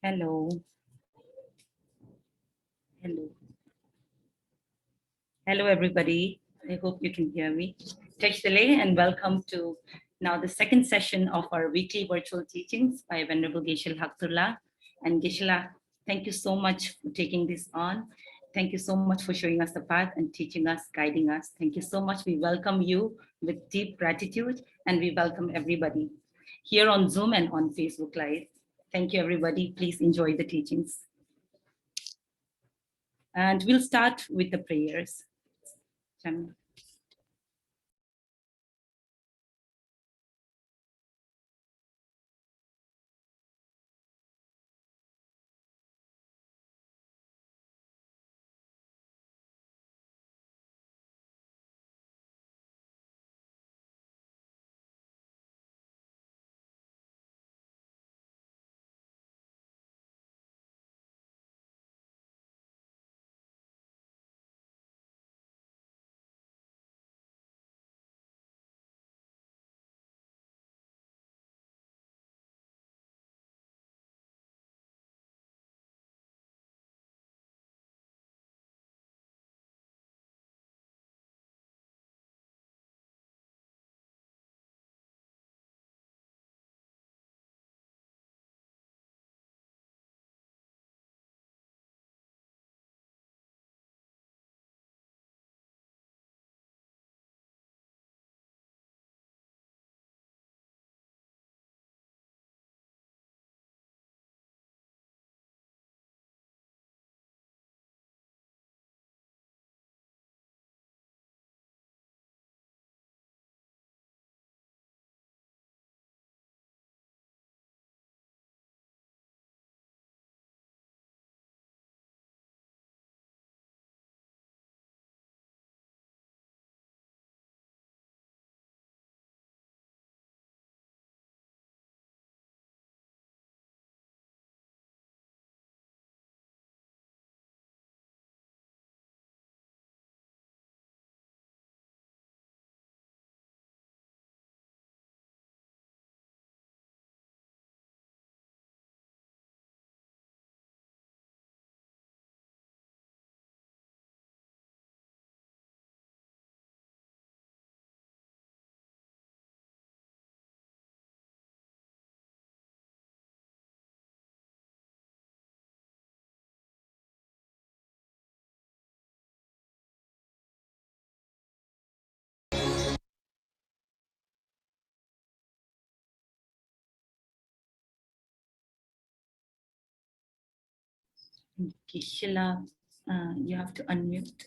Hello. Hello. Hello, everybody. I hope you can hear me. Techstele, and welcome to now the second session of our weekly virtual teachings by Venerable Geshe Lhakdor. And Geshe, thank you so much for taking this on. Thank you so much for showing us the path and teaching us, guiding us. Thank you so much. We welcome you with deep gratitude, and we welcome everybody here on Zoom and on Facebook Live. Thank you, everybody. Please enjoy the teachings. And we'll start with the prayers. Chami. Kishila, you have to unmute.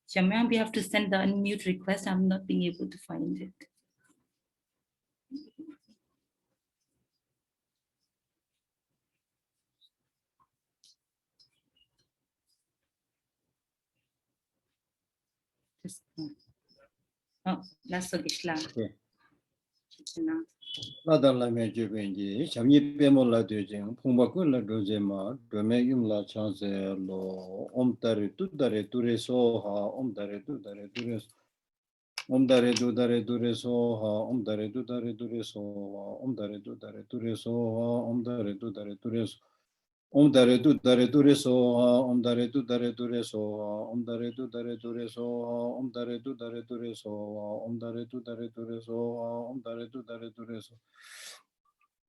Shamya, we have to send the unmute request. I'm not being able to find it. Oh, that's so Gishla. Okay. La me jubenji, Shamyi Pemo la dujing, Pumbaku la dujema, Dromegim la chance lo, Omtare tutare ture soha, Omtare tutare ture Omdare dudare dure soha, Omdare dudare dure soha, Omdare dudare dure soha, Omdare dudare dure soha. Omdare dudare dure soha, Omdare dudare dure soha, Omdare dudare dure soha, Omdare dudare dure soha, Omdare dudare dure soha, Omdare dudare dure soha.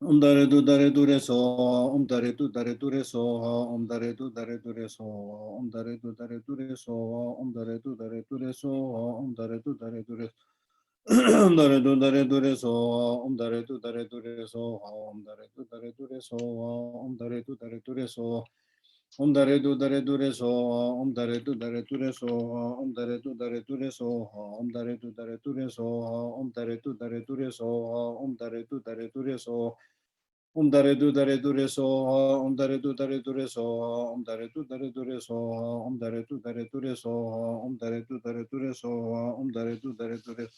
Omdare dudare dure soha, Omdare dudare dure soha, Omdare dudare dure soha, Omdare dudare dure soha, Omdare dudare dure soha, Omdare dudare dure Omdare dudare dure soha, Omdare dudare dure soha, Omdare dudare dure soha, Omdare dudare dure soha. Omdare dudare dure soha, Omdare dudare dure soha, Omdare dudare dure soha, Omdare dudare dure soha, Omdare dudare dure soha, Omdare dudare dure soha. Omdare dudare dure soha, Omdare dudare dure soha, Omdare dudare dure soha, Omdare dudare dure soha, Omdare dudare dure soha, Omdare dudare dure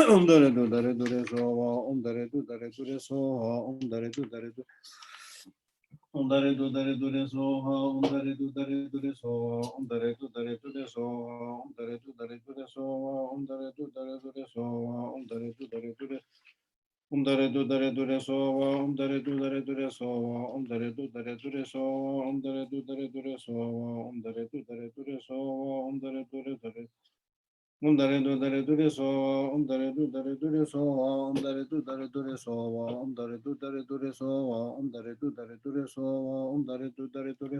Omdare dudare dure soha, Omdare dudare dure soha, Omdare dudare dure Ondare tu dare tu re so ha, ondare tu dare tu re so ha, ondare tu dare tu re so ha, ondare tu dare tu re so ha, ondare tu dare tu re so ha, ondare tu dare tu re ondare tu dare tu re so ha, ondare tu dare tu re so ha, ondare tu dare tu re so ha, ondare tu dare tu re so ha, ondare tu dare tu re so ha, ondare tu dare ondare tu dare tu re so ha, ondare tu dare tu re so ha, ondare tu dare tu re so ha, ondare tu dare tu re so ha, ondare tu dare tu re so ha, ondare tu dare tu re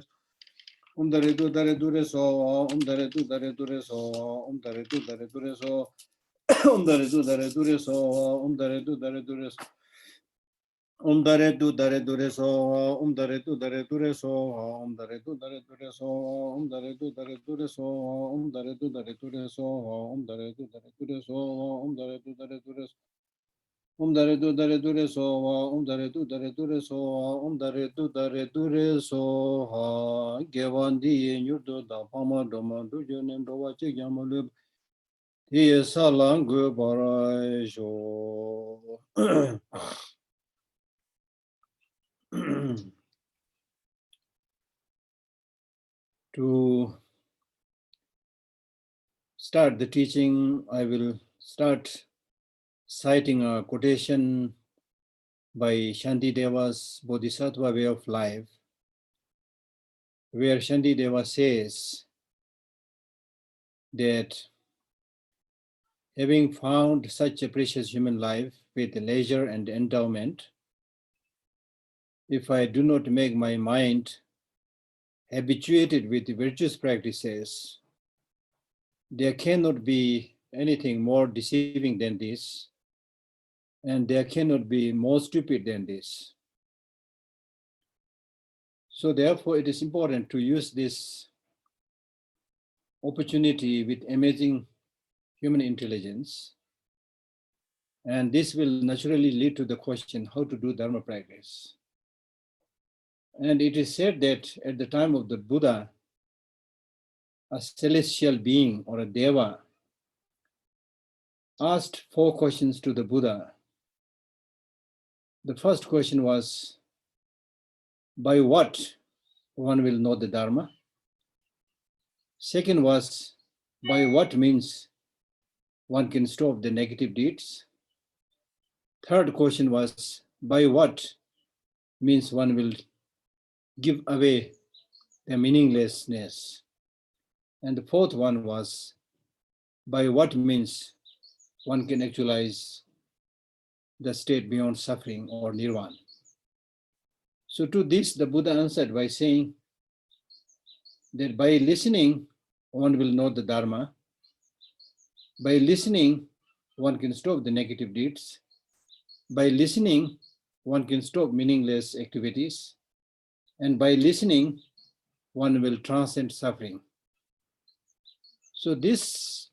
ondare tu dare tu re so ha, ondare tu dare tu re so ha, ondare tu dare tu re so ondare tu dare tu re so ha, ondare tu dare tu re so Ondare tu dare tu re so ha, ondare tu dare tu re so ha, ondare tu dare tu re so ha, ondare tu dare tu re so ha, ondare tu dare tu re so ha, ondare tu dare tu re so ha, ondare tu dare tu re so ondare tu dare tu re so ha, ondare tu dare tu re so ha, ondare tu dare tu re so ha, gewandi nyurdo da pama doma du jonen do wa che yamalu ye salang go barai jo to start the teaching, I will start citing a quotation by Shantideva's Bodhisattva Way of Life, where Shantideva says that having found such a precious human life with leisure and endowment, if I do not make my mind habituated with virtuous practices, there cannot be anything more deceiving than this, and there cannot be more stupid than this. So therefore, it is important to use this opportunity with amazing human intelligence. And this will naturally lead to the question, how to do Dharma practice. And it is said that at the time of the Buddha, a celestial being or a deva asked 4 questions to the Buddha. The first question was, by what one will know the Dharma? Second was, by what means one can stop the negative deeds? Third question was, by what means one will give away the meaninglessness? And the fourth one was, by what means one can actualize the state beyond suffering or nirvana? So to this, the Buddha answered by saying that by listening, one will know the Dharma. By listening, one can stop the negative deeds. By listening, one can stop meaningless activities. And by listening, one will transcend suffering. So this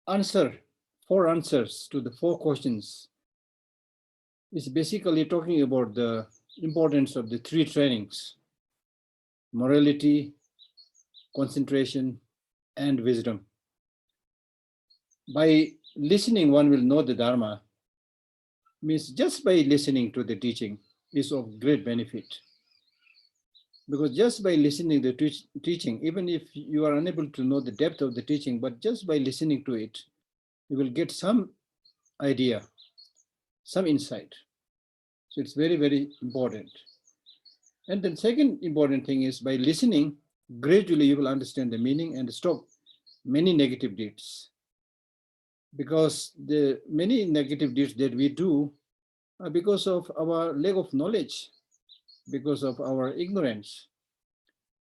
answer, 4 answers to the 4 questions, is basically talking about the importance of the 3 trainings: morality, concentration, and wisdom. By listening, one will know the Dharma. Means just by listening to the teaching is of great benefit. Because just by listening to the teaching, even if you are unable to know the depth of the teaching, but just by listening to it, you will get some idea, some insight. So it's very, very important. And then second important thing is by listening, gradually you will understand the meaning and stop many negative deeds. Because the many negative deeds that we do are because of our lack of knowledge, because of our ignorance.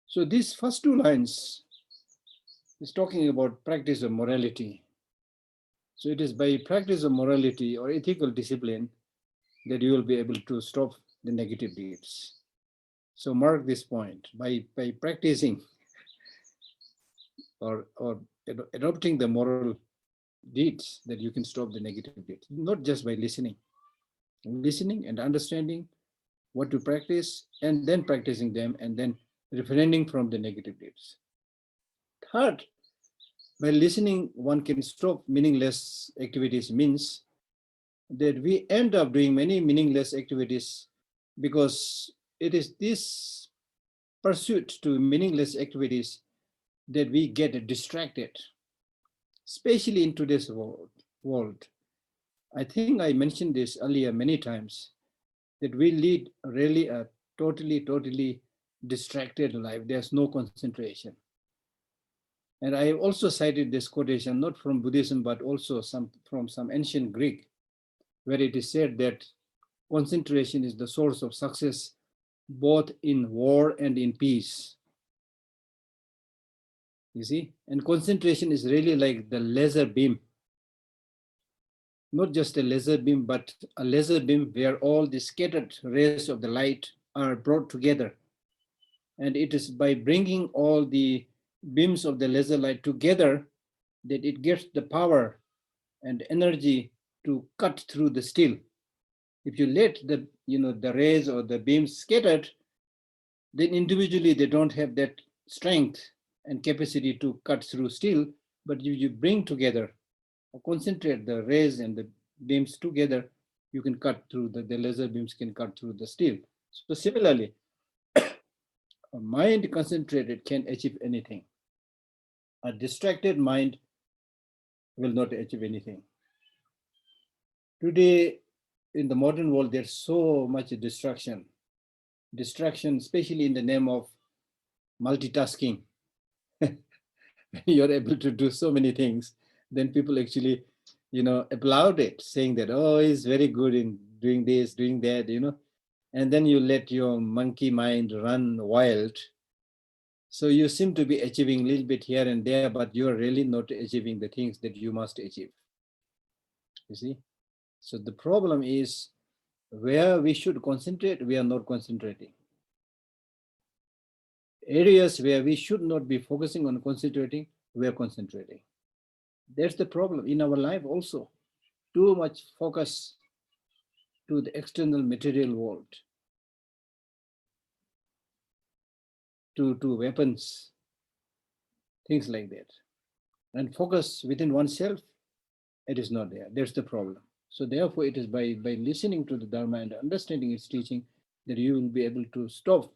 So these first 2 lines is talking about practice of morality. So it is by practice of morality or ethical discipline that you will be able to stop the negative deeds. So mark this point, by practicing or adopting the moral deeds, that you can stop the negative deeds, not just by listening and understanding what to practice and then practicing them and then refraining from the negative deeds. Third, by listening, one can stop meaningless activities means that we end up doing many meaningless activities because it is this pursuit to meaningless activities that we get distracted, especially in today's world. I think I mentioned this earlier many times, that we lead really a totally distracted life. There's no concentration. And I also cited this quotation, not from Buddhism, but also from some ancient Greek, where it is said that concentration is the source of success, both in war and in peace. You see? And concentration is really like the laser beam. Not just a laser beam, but a laser beam where all the scattered rays of the light are brought together. And it is by bringing all the beams of the laser light together that it gets the power and energy to cut through the steel. If you let the rays or the beams scattered, then individually they don't have that strength and capacity to cut through steel. But you bring together, or concentrate the rays and the beams together, you can cut through the laser beams can cut through the steel. So similarly, a mind concentrated can achieve anything. A distracted mind will not achieve anything. Today, in the modern world, there's so much distraction, especially in the name of multitasking. You're able to do so many things, then people actually, applaud it, saying that, oh, he's very good in doing this, doing that, and then you let your monkey mind run wild. So you seem to be achieving a little bit here and there, but you're really not achieving the things that you must achieve. You see? So the problem is, where we should concentrate, we are not concentrating. Areas where we should not be focusing on concentrating, we are concentrating. That's the problem in our life also. Too much focus to the external material world, to weapons, things like that. And focus within oneself, it is not there. That's the problem. So therefore, it is by listening to the Dharma and understanding its teaching that you will be able to stop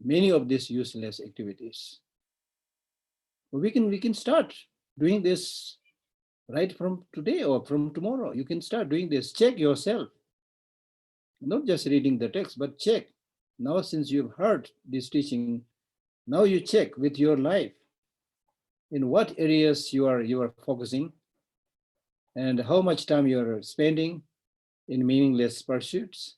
many of these useless activities. We can start doing this right from today or from tomorrow. You can start doing this. Check yourself. Not just reading the text, but check. Now, since you've heard this teaching, now you check with your life in what areas you are focusing and how much time you're spending in meaningless pursuits.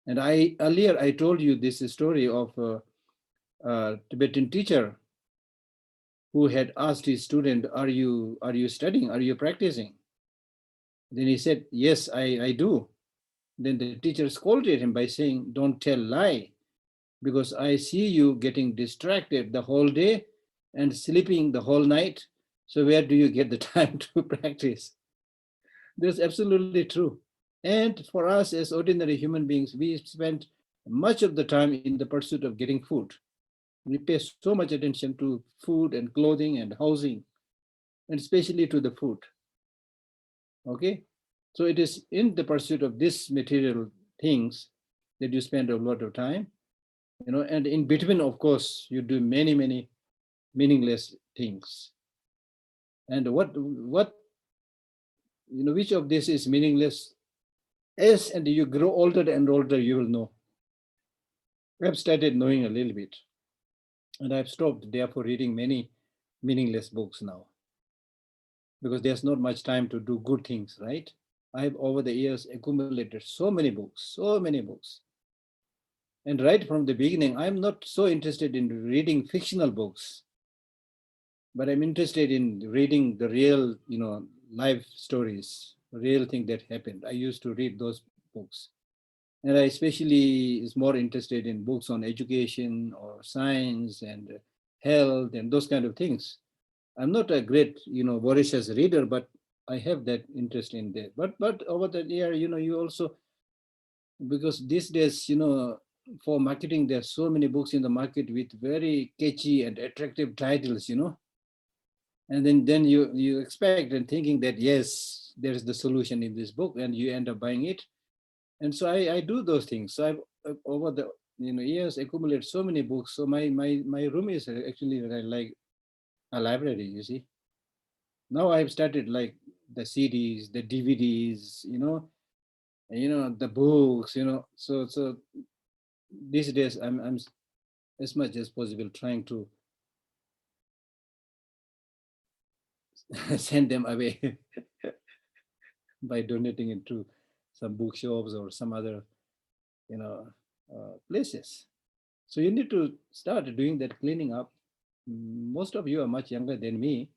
And earlier I told you this story of a Tibetan teacher who had asked his student, are you studying? Are you practicing? Then he said, yes, I do. Then the teacher scolded him by saying, don't tell lie, because I see you getting distracted the whole day and sleeping the whole night. So where do you get the time to practice? That's absolutely true. And for us as ordinary human beings, we spend much of the time in the pursuit of getting food. We pay so much attention to food and clothing and housing, and especially to the food. Okay? So it is in the pursuit of these material things that you spend a lot of time, and in between, of course, you do many meaningless things. And which of this is meaningless? As and you grow older and older, you will know. I've started knowing a little bit, and I've stopped therefore reading many meaningless books now, because there's not much time to do good things, right? I've over the years accumulated so many books. And right from the beginning, I'm not so interested in reading fictional books, but I'm interested in reading the real, life stories, real thing that happened. I used to read those books. And I especially is more interested in books on education or science and health and those kind of things. I'm not a great, voracious reader, but I have that interest in that. But over the year, you also, because these days, for marketing, there's so many books in the market with very catchy and attractive titles, and then you expect and thinking that, yes, there's the solution in this book, and you end up buying it. And so I do those things. So over the years accumulate so many books. So my room is actually like a library, you see. Now I've started like the CDs, the DVDs, the books, So these days I'm as much as possible trying to send them away by donating it to some bookshops or some other, places. So you need to start doing that cleaning up. Most of you are much younger than me.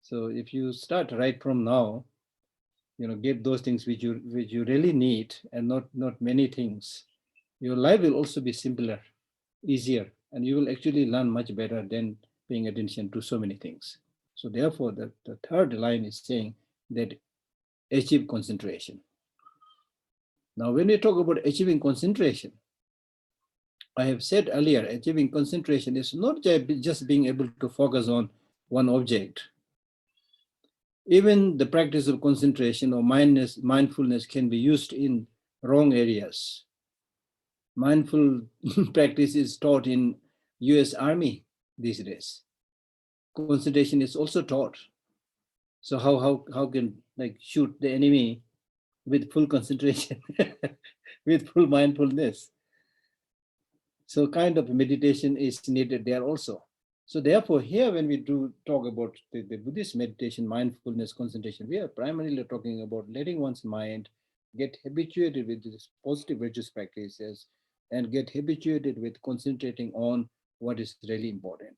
So if you start right from now, get those things which you really need and not many things, your life will also be simpler, easier, and you will actually learn much better than paying attention to so many things. So therefore, the third line is saying that achieve concentration. Now, when we talk about achieving concentration, I have said earlier, achieving concentration is not just being able to focus on one object. Even the practice of concentration or mindfulness can be used in wrong areas. Mindful practice is taught in US Army these days. Concentration is also taught. So how can like shoot the enemy with full concentration, with full mindfulness? So kind of meditation is needed there also. So therefore, here when we do talk about the Buddhist meditation, mindfulness, concentration, we are primarily talking about letting one's mind get habituated with these positive virtuous practices and get habituated with concentrating on what is really important.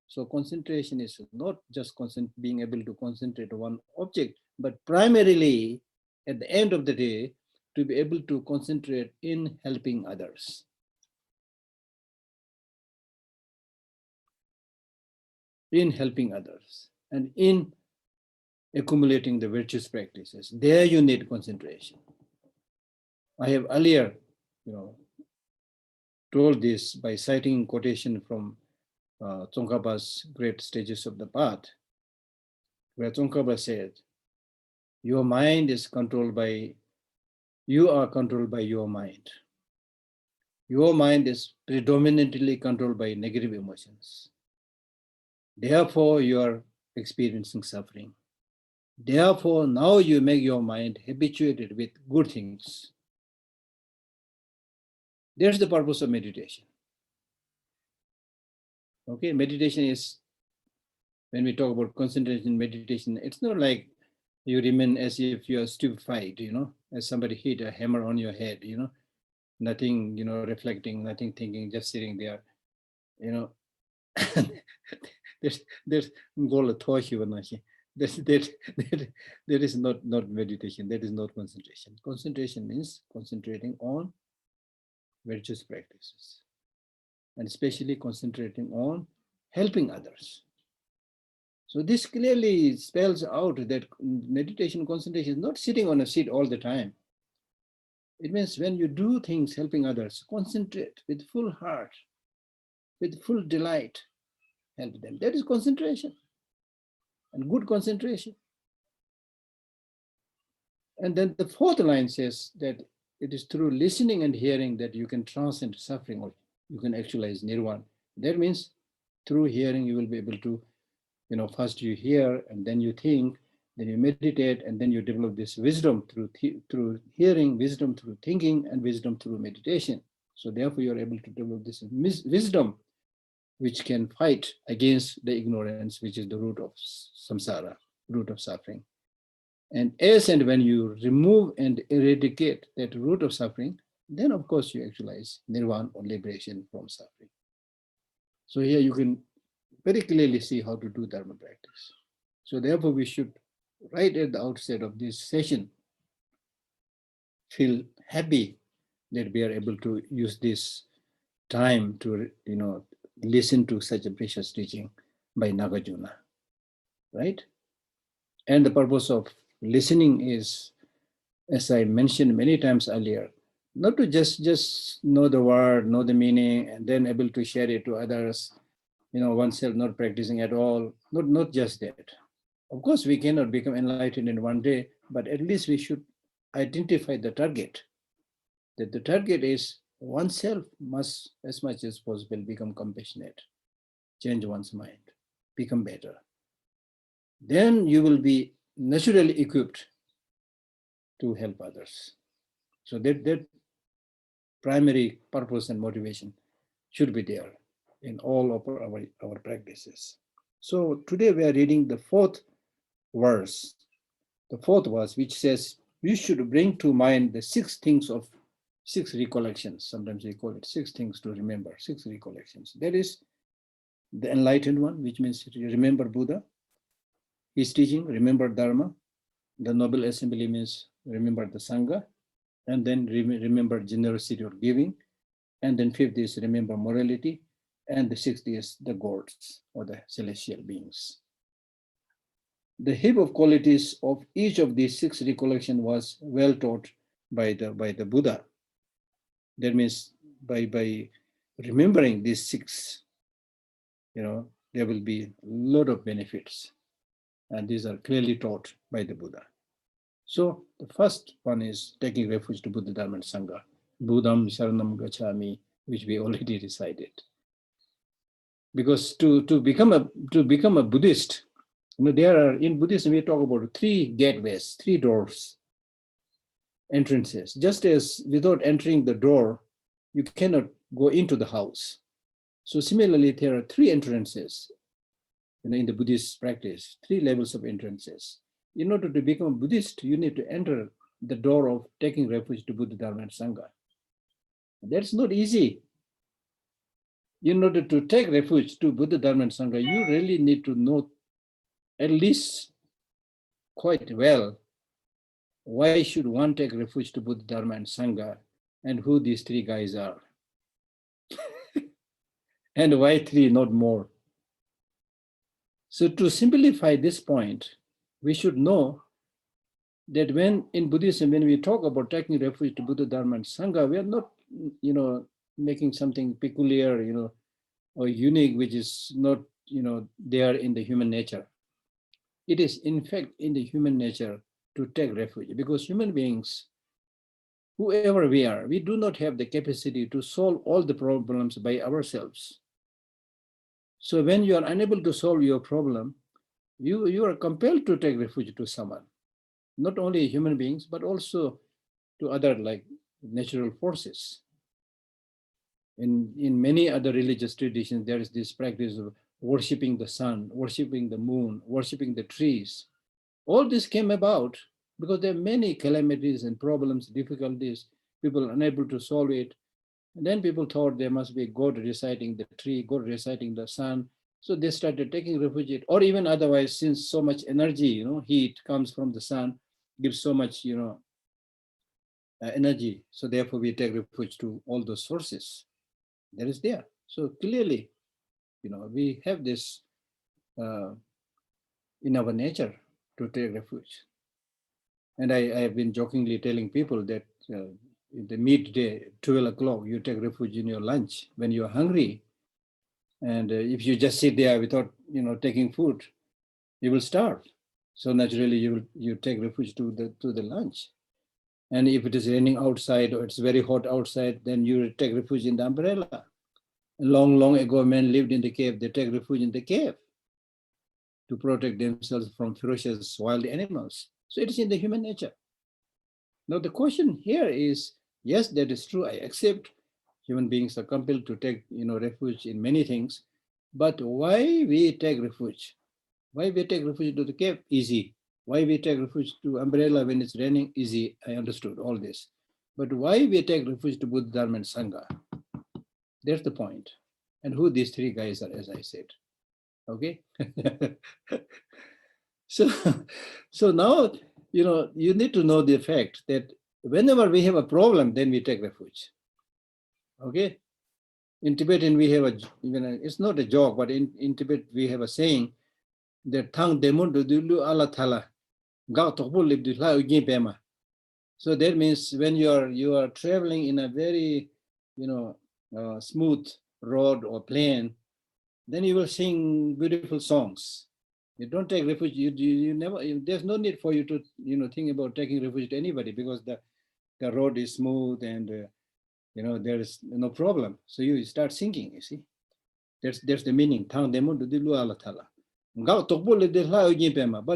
So concentration is not just being able to concentrate on one object, but primarily at the end of the day, to be able to concentrate in helping others. In helping others and in accumulating the virtuous practices. There you need concentration. I have earlier, told this by citing quotation from Tsongkhapa's Great Stages of the Path, where Tsongkhapa said, you are controlled by your mind. Your mind is predominantly controlled by negative emotions. Therefore, you are experiencing suffering. Therefore, now you make your mind habituated with good things. There's the purpose of meditation. Okay, meditation is, when we talk about concentration meditation, it's not like you remain as if you are stupefied, as somebody hit a hammer on your head, nothing, reflecting, nothing thinking, just sitting there, there's goal that is not meditation, that is not concentration. Concentration means concentrating on virtuous practices and especially concentrating on helping others. So this clearly spells out that meditation concentration is not sitting on a seat all the time. It means when you do things helping others, concentrate with full heart, with full delight, help them. That is concentration and good concentration. And then the fourth line says that it is through listening and hearing that you can transcend suffering or you can actualize nirvana. That means through hearing you will be able to, first you hear and then you think, then you meditate, and then you develop this wisdom through hearing, wisdom through thinking, and wisdom through meditation. So therefore you are able to develop this wisdom which can fight against the ignorance, which is the root of samsara, root of suffering. And as and when you remove and eradicate that root of suffering, then of course you actualize nirvana or liberation from suffering. So here you can very clearly see how to do dharma practice. So therefore we should, right at the outset of this session, feel happy that we are able to use this time to, listen to such a precious teaching by Nagarjuna, right? And the purpose of listening is, as I mentioned many times earlier, not to just know the word, know the meaning, and then able to share it to others, oneself not practicing at all, not just that. Of course, we cannot become enlightened in one day, but at least we should identify the target, that the target is oneself must, as much as possible, become compassionate, change one's mind, become better. Then you will be naturally equipped to help others. So that primary purpose and motivation should be there in all of our practices. So today we are reading the fourth verse, which says, you should bring to mind the six recollections. Sometimes we call it six things to remember, six recollections. That is the enlightened one, which means you remember Buddha, his teaching, remember Dharma. The Noble Assembly means remember the Sangha, and then remember generosity or giving. And then fifth is remember morality. And the sixth is the gods or the celestial beings. The heap of qualities of each of these six recollections was well taught by the Buddha. That means by remembering these six, there will be a lot of benefits. And these are clearly taught by the Buddha. So the first one is taking refuge to Buddha, Dharma, and Sangha. Buddham Sharanam Gacchami, which we already recited. Because to become a Buddhist, there are, in Buddhism we talk about three gateways, three doors, entrances. Just as without entering the door, you cannot go into the house. So similarly, there are three entrances in the Buddhist practice, three levels of entrances. In order to become a Buddhist, you need to enter the door of taking refuge to Buddha, Dharma, and Sangha. That's not easy. In order to take refuge to Buddha, Dharma, and Sangha, you really need to know at least quite well why should one take refuge to Buddha, Dharma, and Sangha, and who these three guys are. And why three, not more. So to simplify this point, we should know that when in Buddhism, when we talk about taking refuge to Buddha, Dharma, and Sangha, we are not, making something peculiar, or unique, which is not, there in the human nature. It is, in fact, in the human nature to take refuge, because human beings, whoever we are, we do not have the capacity to solve all the problems by ourselves. So when you are unable to solve your problem, you are compelled to take refuge to someone, not only human beings, but also to other like natural forces. In many other religious traditions, there is this practice of worshipping the sun, worshipping the moon, worshipping the trees. All this came about because there are many calamities and problems, difficulties, people unable to solve it. And then people thought there must be God reciting the tree, God reciting the sun. So they started taking refuge, or even otherwise, since so much energy, heat comes from the sun, gives so much, energy. So therefore we take refuge to all those sources. That is there. So clearly, we have this in our nature to take refuge. And I have been jokingly telling people that in the midday, 12 o'clock, you take refuge in your lunch when you're hungry. And if you just sit there without, taking food, you will starve. So naturally, you take refuge to the lunch. And if it is raining outside or it's very hot outside, then you take refuge in the umbrella. Long, long ago, men lived in the cave. They take refuge in the cave to protect themselves from ferocious wild animals. So it is in the human nature. Now the question here is, yes, that is true. I accept human beings are compelled to take, refuge in many things. But why we take refuge? Why we take refuge to the cave? Easy. Why we take refuge to umbrella when it's raining? Easy. I understood all this. But why we take refuge to Buddha, Dharma, and Sangha? That's the point. And who these three guys are, as I said. Okay. So now, you need to know the fact that whenever we have a problem, then we take refuge. Okay. In Tibetan, we have it's not a joke, but in Tibet, we have a saying that Thang Demun Dulu Allah Thala. So that means when you are traveling in a very, smooth road or plain, then you will sing beautiful songs. You don't take refuge. You never. There's no need for you to think about taking refuge to anybody, because the road is smooth and there is no problem. So you start singing, you see. There's the meaning. But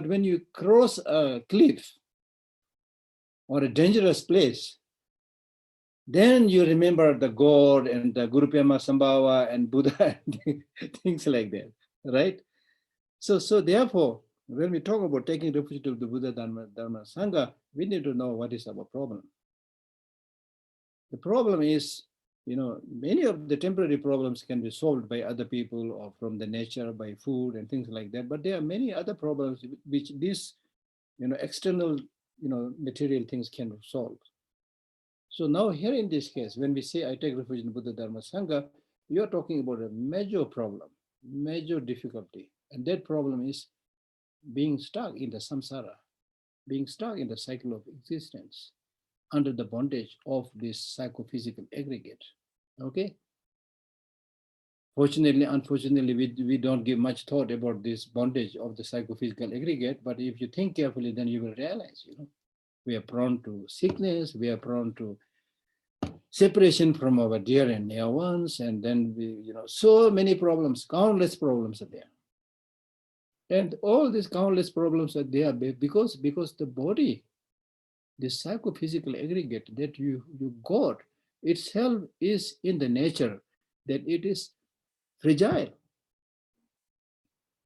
when you cross a cliff or a dangerous place, then you remember the God and the Guru Pema Sambhava and Buddha, and things like that, right? So therefore, when we talk about taking refuge to the Buddha, Dharma, Sangha, we need to know what is our problem. The problem is, many of the temporary problems can be solved by other people or from the nature, by food and things like that. But there are many other problems which these, external, material things can solve. So now here in this case, when we say I take refuge in Buddha, Dharma, Sangha, you are talking about a major problem, major difficulty. And that problem is being stuck in the samsara, being stuck in the cycle of existence under the bondage of this psychophysical aggregate. Okay? Fortunately, unfortunately, we don't give much thought about this bondage of the psychophysical aggregate, but if you think carefully, then you will realize, we are prone to sickness, we are prone to separation from our dear and near ones, and then so many problems, countless problems are there. And all these countless problems are there because the body, the psychophysical aggregate that you got itself is in the nature that it is fragile.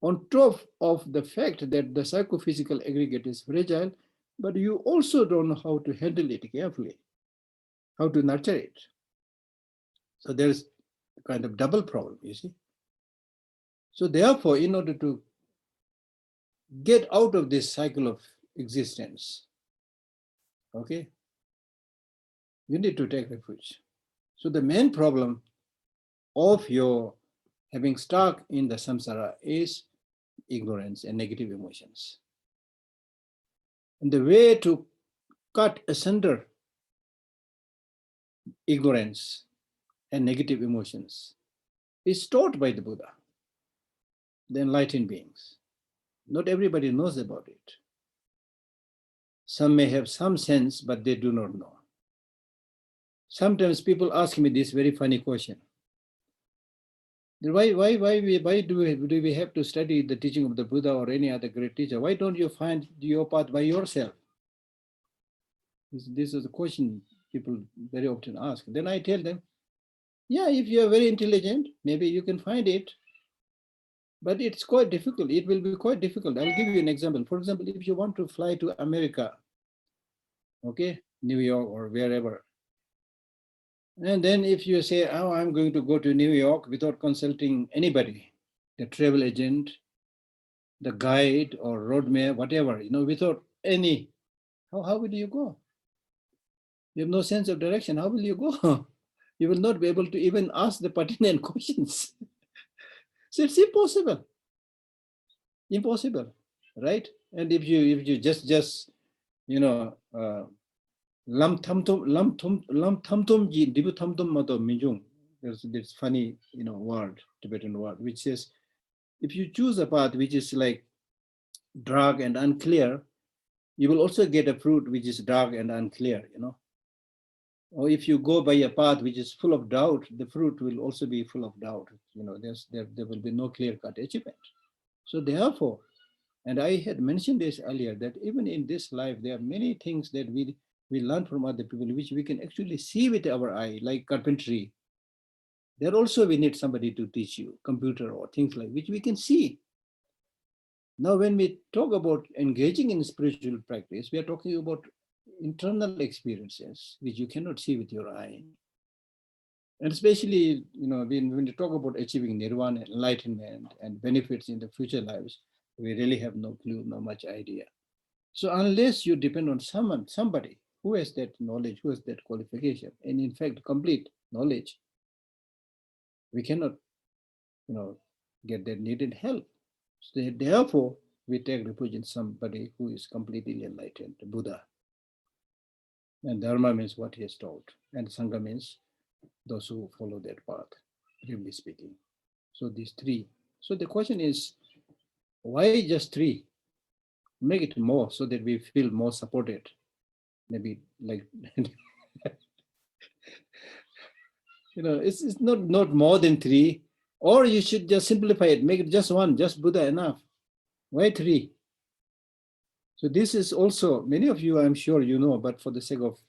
On top of the fact that the psychophysical aggregate is fragile, but you also don't know how to handle it carefully, how to nurture it. So there's a kind of double problem, you see. So therefore, in order to get out of this cycle of existence, okay, you need to take refuge. So the main problem of your having stuck in the samsara is ignorance and negative emotions. And the way to cut asunder ignorance and negative emotions is taught by the Buddha, the enlightened beings. Not everybody knows about it. Some may have some sense, but they do not know. Sometimes people ask me this very funny question. Why do we have to study the teaching of the Buddha or any other great teacher? Why don't you find your path by yourself? This is a question people very often ask. Then I tell them, yeah, if you are very intelligent, maybe you can find it. But it's quite difficult. It will be quite difficult. I'll give you an example. For example, if you want to fly to America, okay, New York or wherever, and then if you say, oh, I'm going to go to New York without consulting anybody, the travel agent, the guide or roadmap, whatever, without any, how will you go? You have no sense of direction. How will you go? You will not be able to even ask the pertinent questions. So it's impossible. Impossible, right? And if you just lam tamtum ji dibu tamtum mato minjung. There's this funny word, Tibetan word, which says if you choose a path which is like dark and unclear, you will also get a fruit which is dark and unclear, Or if you go by a path which is full of doubt, the fruit will also be full of doubt. There will be no clear-cut achievement. So therefore, and I had mentioned this earlier, that even in this life, there are many things that we learn from other people, which we can actually see with our eye, like carpentry. There also we need somebody to teach you, computer or things like which we can see. Now, when we talk about engaging in spiritual practice, we are talking about internal experiences, which you cannot see with your eye. And especially, when you talk about achieving nirvana, enlightenment, and benefits in the future lives, we really have no clue, no much idea. So unless you depend on somebody who has that knowledge, who has that qualification, and in fact, complete knowledge, we cannot, get that needed help. So therefore, we take refuge in somebody who is completely enlightened, Buddha. And Dharma means what he has taught, and Sangha means those who follow that path, briefly speaking. So these three. So the question is, why just three? Make it more so that we feel more supported. Maybe like It's not more than three. Or you should just simplify it, make it just one, just Buddha enough. Why three? So this is also, many of you, I'm sure you know, but for the sake of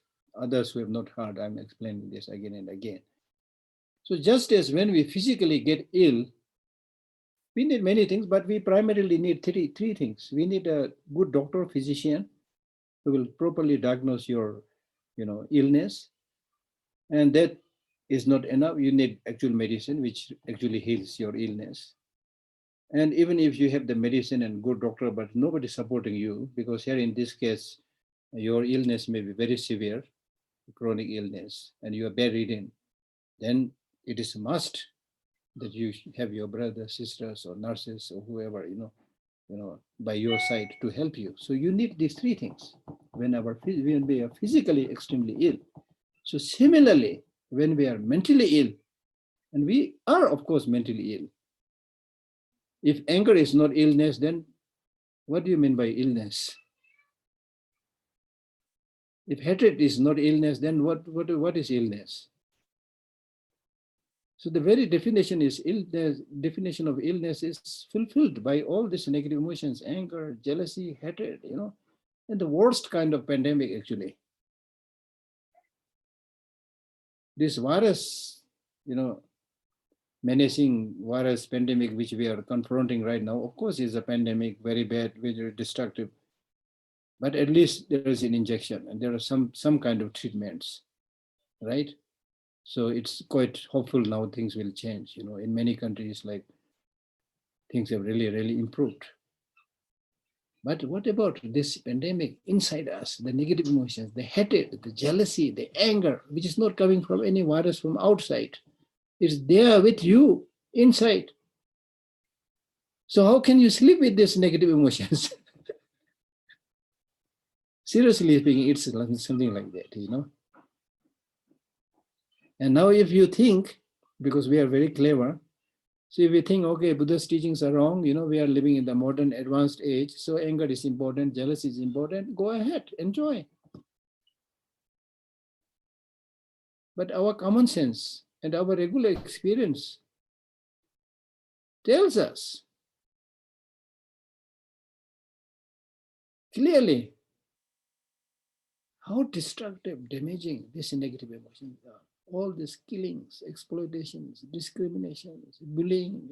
others who have not heard, I'm explaining this again and again. So just as when we physically get ill, we need many things, but we primarily need three things. We need a good doctor, physician, who will properly diagnose your, illness. And that is not enough. You need actual medicine, which actually heals your illness. And even if you have the medicine and good doctor, but nobody supporting you, because here in this case, your illness may be very severe, chronic illness, and you are bedridden, then it is a must that you have your brothers, sisters, or nurses, or whoever, by your side to help you. So you need these three things when we are physically extremely ill. So similarly, when we are mentally ill, and we are, of course, mentally ill. If anger is not illness, then what do you mean by illness? If hatred is not illness, then what is illness? So the very definition is illness. Definition of illness is fulfilled by all these negative emotions: anger, jealousy, hatred. And the worst kind of pandemic actually. This virus, menacing virus pandemic which we are confronting right now, of course, is a pandemic, very bad, very destructive. But at least there is an injection and there are some kind of treatments, right? So it's quite hopeful now things will change. In many countries, like, things have really, really improved. But what about this pandemic inside us, the negative emotions, the hatred, the jealousy, the anger, which is not coming from any virus from outside? It's there with you inside. So how can you sleep with these negative emotions? Seriously speaking, it's something like that. And now if you think, because we are very clever, so if you think, okay, Buddha's teachings are wrong, we are living in the modern advanced age, so anger is important, jealousy is important, go ahead, enjoy. But our common sense and our regular experience tells us clearly how destructive, damaging these negative emotions are. All these killings, exploitations, discriminations, bullying,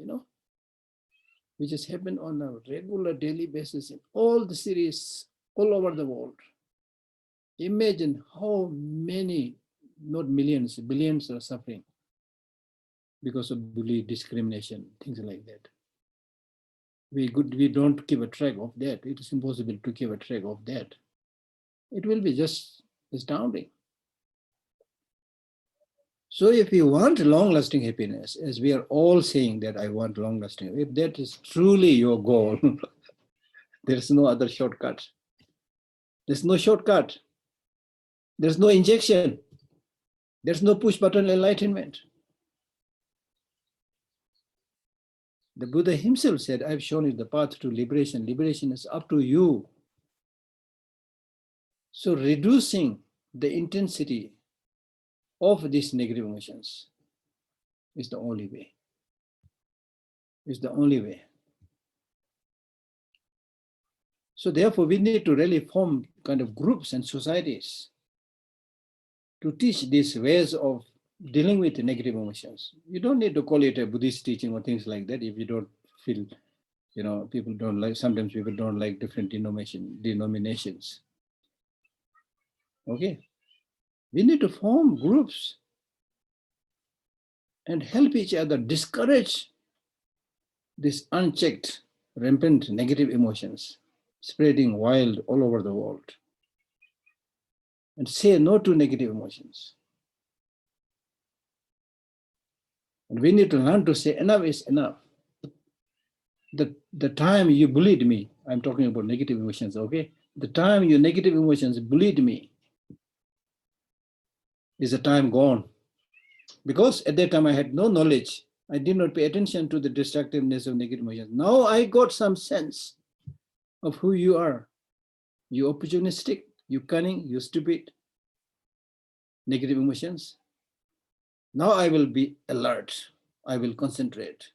which has happened on a regular daily basis in all the cities all over the world. Imagine how many, not millions, billions are suffering because of bully, discrimination, things like that. We don't keep a track of that. It is impossible to keep a track of that. It will be just astounding. So if you want long-lasting happiness, as we are all saying that I want long-lasting, if that is truly your goal, there's no other shortcut. There's no shortcut. There's no injection. There's no push button enlightenment. The Buddha himself said, I've shown you the path to liberation. Liberation is up to you. So reducing the intensity of these negative emotions is the only way. Is the only way. So therefore, we need to really form kind of groups and societies to teach these ways of dealing with negative emotions. You don't need to call it a Buddhist teaching or things like that if you don't feel, people don't like, sometimes people don't like different denominations. Okay. We need to form groups and help each other discourage this unchecked, rampant negative emotions spreading wild all over the world. And say no to negative emotions. And we need to learn to say enough is enough. The time you bullied me, I'm talking about negative emotions, okay? The time your negative emotions bullied me is a time gone. Because at that time I had no knowledge. I did not pay attention to the destructiveness of negative emotions. Now I got some sense of who you are. You opportunistic, you cunning, you stupid. Negative emotions. Now I will be alert. I will concentrate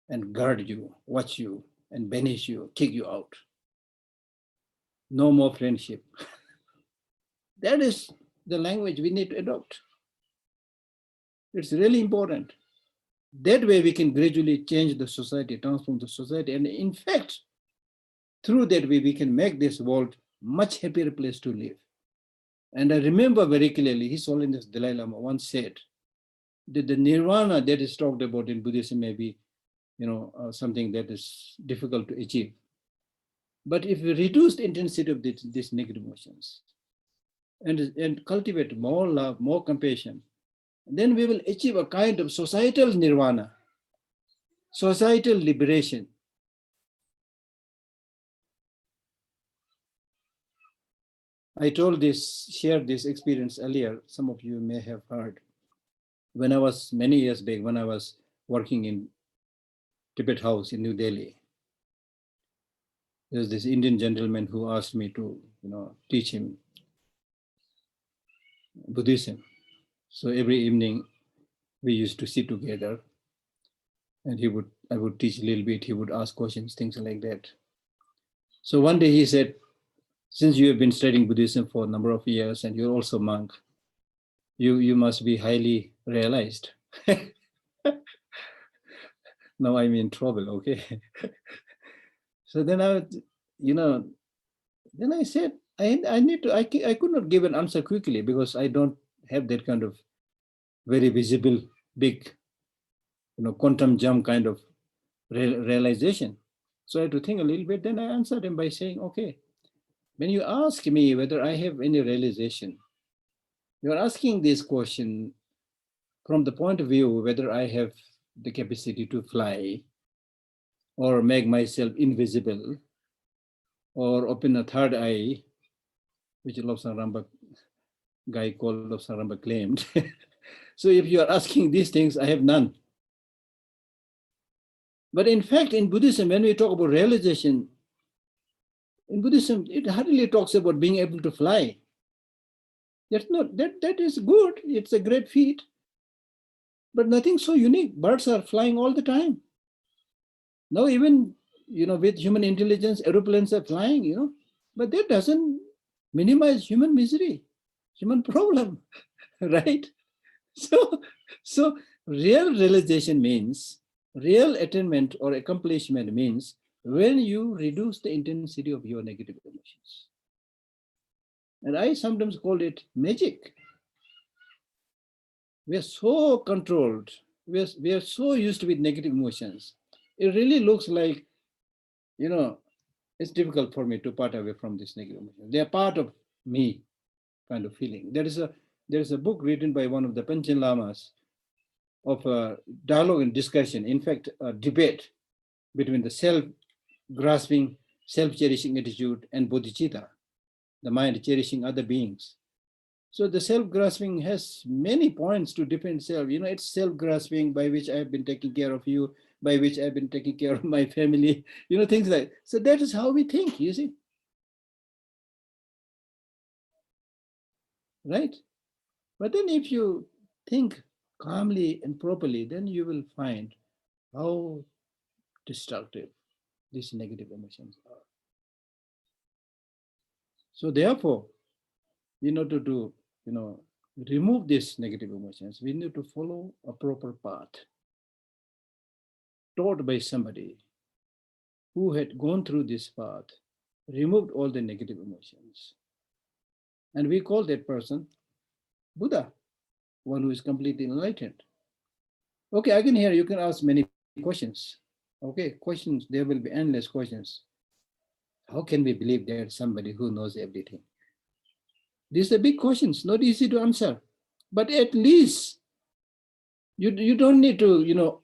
and guard you, watch you, and banish you, kick you out. No more friendship. That is the language we need to adopt. It's really important. That way we can gradually change the society, transform the society. And in fact, through that way, we can make this world much happier place to live. And I remember very clearly, His Holiness Dalai Lama once said that the nirvana that is talked about in Buddhism may be, something that is difficult to achieve. But if we reduce the intensity of these negative emotions and cultivate more love, more compassion, then we will achieve a kind of societal nirvana, societal liberation. I shared this experience earlier. Some of you may have heard. When I was many years back, when I was working in Tibet House in New Delhi, there's this Indian gentleman who asked me to, teach him Buddhism. So every evening we used to sit together, and I would teach a little bit. He would ask questions, things like that. So one day he said, since you have been studying Buddhism for a number of years and you're also monk, you must be highly realized. Now I'm in trouble, okay? So then then I said, I could not give an answer quickly because I don't have that kind of very visible, big, quantum jump kind of realization. So I had to think a little bit. Then I answered him by saying, okay, when you ask me whether I have any realization, you're asking this question from the point of view whether I have the capacity to fly or make myself invisible or open a third eye, which Lobsang Rampa guy called Lobsang Rampa claimed. So if you are asking these things, I have none. But in fact, in Buddhism, when we talk about realization, in Buddhism, it hardly talks about being able to fly. That is good. It's a great feat. But nothing so unique. Birds are flying all the time. Now even, with human intelligence, aeroplanes are flying, but that doesn't minimize human misery, human problem, right? So real realization means, real attainment or accomplishment means when you reduce the intensity of your negative emotions. And I sometimes call it magic. We are so controlled. We are so used to with negative emotions. It really looks like, it's difficult for me to part away from this negative emotions. They are part of me, kind of feeling. There is a book written by one of the Panchen Lamas of a dialogue and discussion, in fact, a debate between the self-grasping, self-cherishing attitude and bodhicitta, the mind cherishing other beings. So the self-grasping has many points to defend self. It's self-grasping by which I have been taking care of you, by which I've been taking care of my family, things like that. So that is how we think, you see. Right? But then if you think calmly and properly, then you will find how destructive these negative emotions are. So therefore, in order to, remove these negative emotions, we need to follow a proper path taught by somebody who had gone through this path, removed all the negative emotions. And we call that person Buddha, one who is completely enlightened. Okay, I can hear you can ask many questions. Okay, questions, there will be endless questions. How can we believe there's somebody who knows everything? These are big questions, not easy to answer. But at least you don't need to,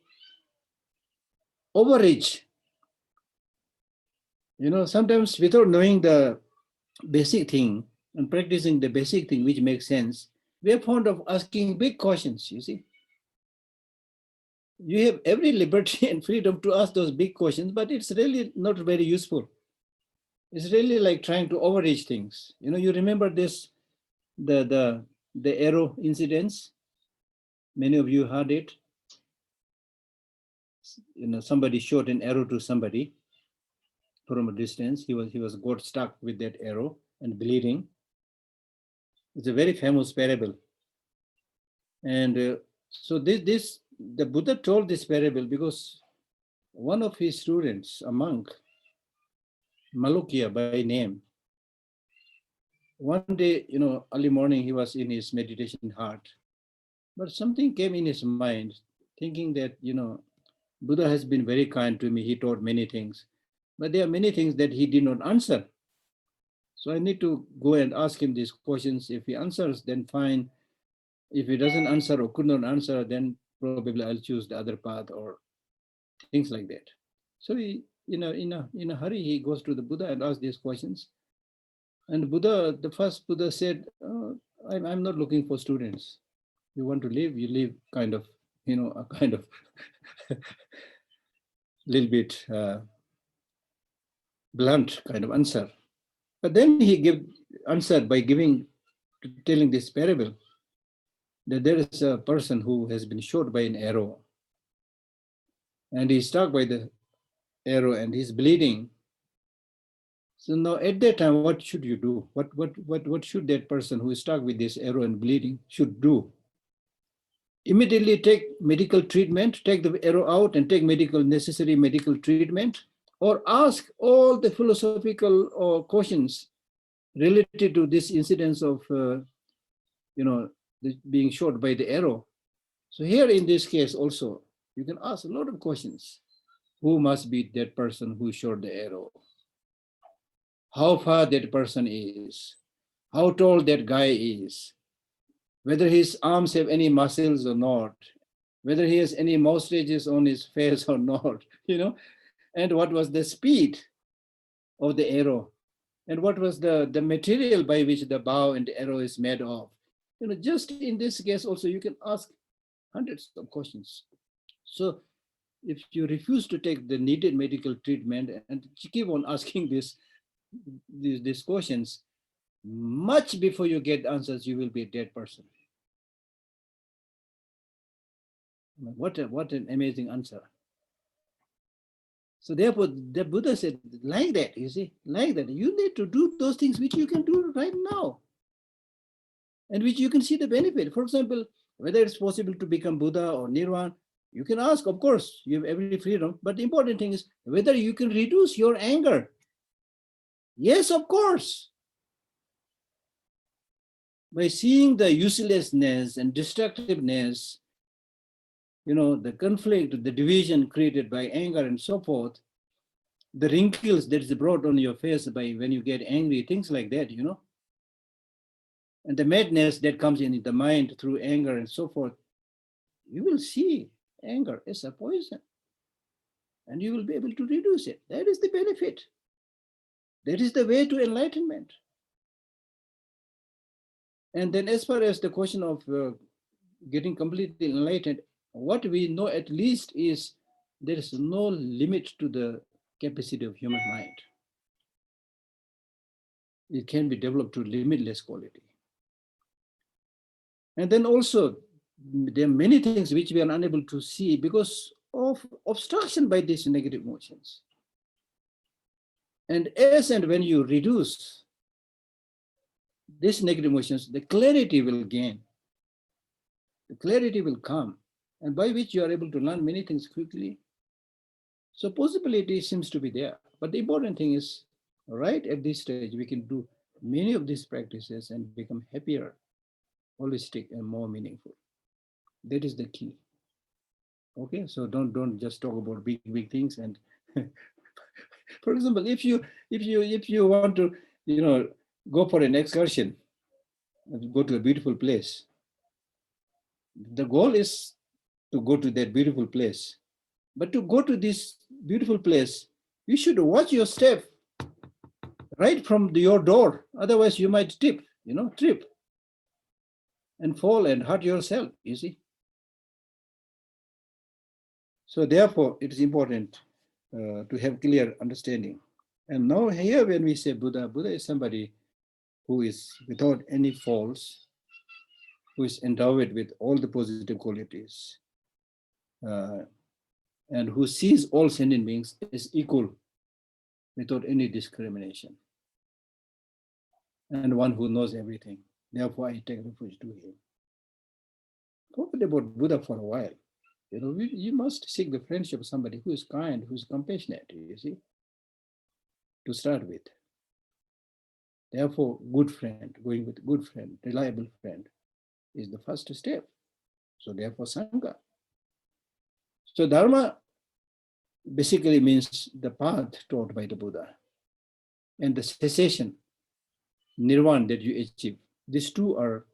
overreach. Sometimes without knowing the basic thing and practicing the basic thing which makes sense, we are fond of asking big questions, you see. You have every liberty and freedom to ask those big questions, but it's really not very useful. It's really like trying to overreach things. You remember this, the arrow incidents? Many of you heard it. Somebody shot an arrow to somebody from a distance. He was got stuck with that arrow and bleeding. It's a very famous parable. And so the Buddha told this parable because one of his students, a monk, Malukya by name, one day, early morning, he was in his meditation heart, but something came in his mind, thinking that, Buddha has been very kind to me. He taught many things, but there are many things that he did not answer. So I need to go and ask him these questions. If he answers, then fine. If he doesn't answer or could not answer, then probably I'll choose the other path or things like that. So he, in a hurry, he goes to the Buddha and asks these questions. And the first Buddha said, I'm not looking for students. You want to live, you live, kind of, a kind of little bit blunt kind of answer. But then he answered by telling this parable that there is a person who has been shot by an arrow, and he's struck by the arrow and he's bleeding. So now at that time, what should you do? What should that person who is struck with this arrow and bleeding should do? Immediately take medical treatment, take the arrow out and take necessary medical treatment, or ask all the philosophical questions related to this incidence of, being shot by the arrow. So here in this case also, you can ask a lot of questions. Who must be that person who shot the arrow? How far that person is? How tall that guy is? Whether his arms have any muscles or not? Whether he has any mustaches on his face or not? And what was the speed of the arrow? And what was the material by which the bow and the arrow is made of? Just in this case also, you can ask hundreds of questions. So if you refuse to take the needed medical treatment and keep on asking these questions, much before you get answers, you will be a dead person. What an amazing answer. So therefore, the Buddha said, like that, you see, like that, you need to do those things which you can do right now and which you can see the benefit. For example, whether it's possible to become Buddha or Nirvana, you can ask, of course, you have every freedom, but the important thing is whether you can reduce your anger. Yes, of course. By seeing the uselessness and destructiveness, the conflict, the division created by anger and so forth, the wrinkles that is brought on your face by when you get angry, things like that, and the madness that comes in the mind through anger and so forth, you will see anger as a poison and you will be able to reduce it. That is the benefit. That is the way to enlightenment. And then as far as the question of getting completely enlightened, what we know at least is there is no limit to the capacity of human mind. It can be developed to limitless quality. And then also, there are many things which we are unable to see because of obstruction by these negative emotions. And as and when you reduce these negative emotions, the clarity will gain. The clarity will come, and by which you are able to learn many things quickly. So possibility seems to be there. But the important thing is, right at this stage, we can do many of these practices and become happier, holistic, and more meaningful. That is the key. Okay, so don't just talk about big things. And for example, if you want to go for an excursion, go to a beautiful place, the goal is to go to that beautiful place. But to go to this beautiful place, you should watch your step right from your door. Otherwise, you might trip and fall and hurt yourself, you see. So therefore, it is important to have clear understanding. And now here when we say Buddha is somebody who is without any faults, who is endowed with all the positive qualities, and who sees all sentient beings as equal without any discrimination, and one who knows everything. Therefore, I take refuge to him. Forget about Buddha for a while. You must seek the friendship of somebody who is kind, who is compassionate, you see, to start with. Therefore, good friend, going with good friend, reliable friend, is the first step. So therefore, Sangha. So Dharma basically means the path taught by the Buddha, and the cessation, nirvana that you achieve. These two are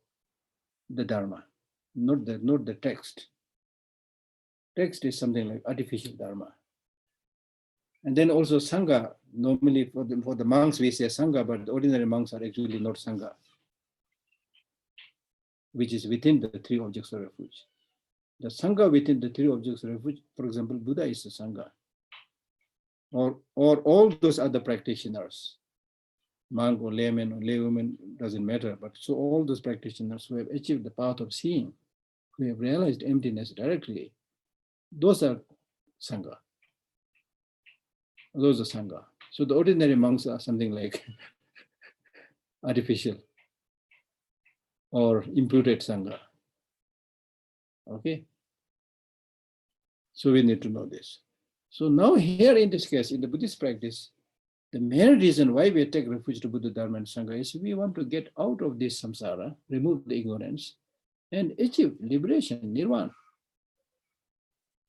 the Dharma, not the text. Text is something like artificial Dharma. And then also Sangha, normally for the monks we say Sangha, but the ordinary monks are actually not Sangha, which is within the three objects of refuge. The Sangha within the three objects of refuge, for example, Buddha is a Sangha. Or all those other practitioners, monk or layman or laywoman, doesn't matter. But so all those practitioners who have achieved the path of seeing, who have realized emptiness directly, those are Sangha. Those are Sangha. So the ordinary monks are something like artificial or imputed Sangha. Okay? So we need to know this. So now here in this case, in the Buddhist practice, the main reason why we take refuge to Buddha, Dharma, and Sangha is we want to get out of this samsara, remove the ignorance, and achieve liberation, nirvana.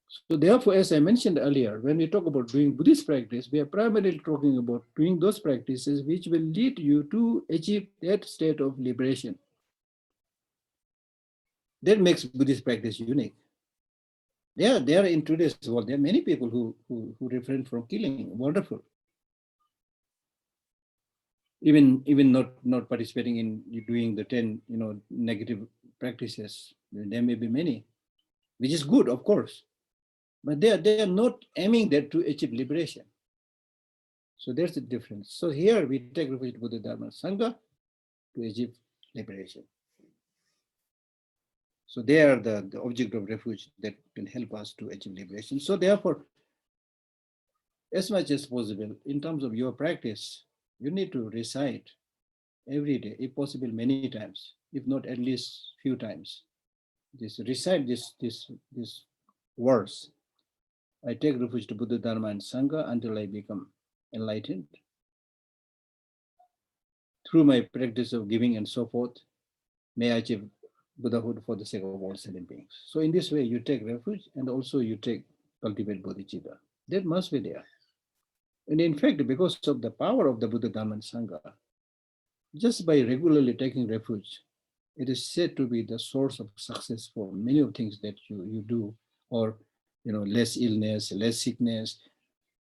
So therefore, as I mentioned earlier, when we talk about doing Buddhist practice, we are primarily talking about doing those practices which will lead you to achieve that state of liberation. That makes Buddhist practice unique. There in today's world, there are many people who refrain from killing. Wonderful. Even not participating in doing the 10 negative practices. There may be many, which is good, of course, but they are not aiming there to achieve liberation. So there's the difference. So here we take refuge to Buddha, Dharma, Sangha to achieve liberation. So they are the object of refuge that can help us to achieve liberation. So therefore, as much as possible, in terms of your practice, you need to recite every day, if possible many times, if not at least few times. Recite this words. I take refuge to Buddha, Dharma, and Sangha until I become enlightened. Through my practice of giving and so forth, may I achieve Buddhahood for the sake of all sentient beings. So in this way, you take refuge and also you cultivate bodhicitta. That must be there. And in fact, because of the power of the Buddha, Dharma, and Sangha, just by regularly taking refuge, it is said to be the source of success for many of things that you do, or less illness, less sickness.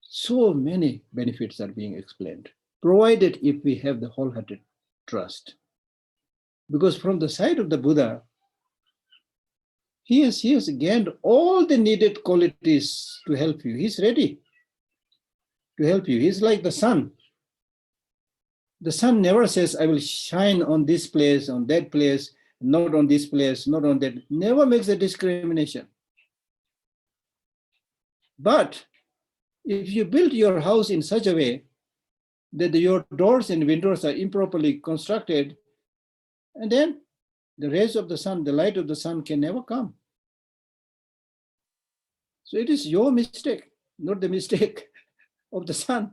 So many benefits are being explained, provided if we have the wholehearted trust. Because from the side of the Buddha, he has gained all the needed qualities to help you. He's ready to help you. He's like the sun. The sun never says, I will shine on this place, on that place, not on this place, not on that. Never makes a discrimination. But if you build your house in such a way that your doors and windows are improperly constructed, and then the rays of the sun, the light of the sun can never come. So it is your mistake, not the mistake of the sun.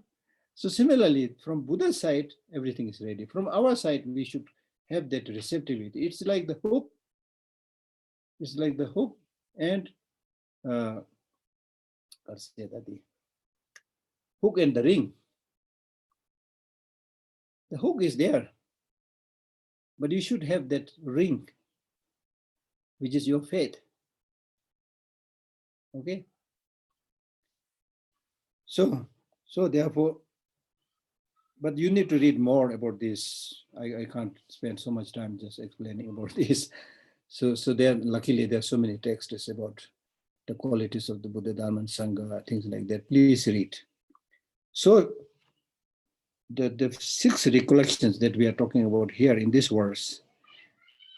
So similarly, from Buddha's side, everything is ready. From our side, we should have that receptivity. It's like the hook. It's like the hook and let's say that the hook and the ring. The hook is there, but you should have that ring, which is your faith. Okay. So therefore, but you need to read more about this. I can't spend so much time just explaining about this. So luckily there are so many texts about the qualities of the Buddha, Dharma, and Sangha, things like that. Please read. So the 6 recollections that we are talking about here in this verse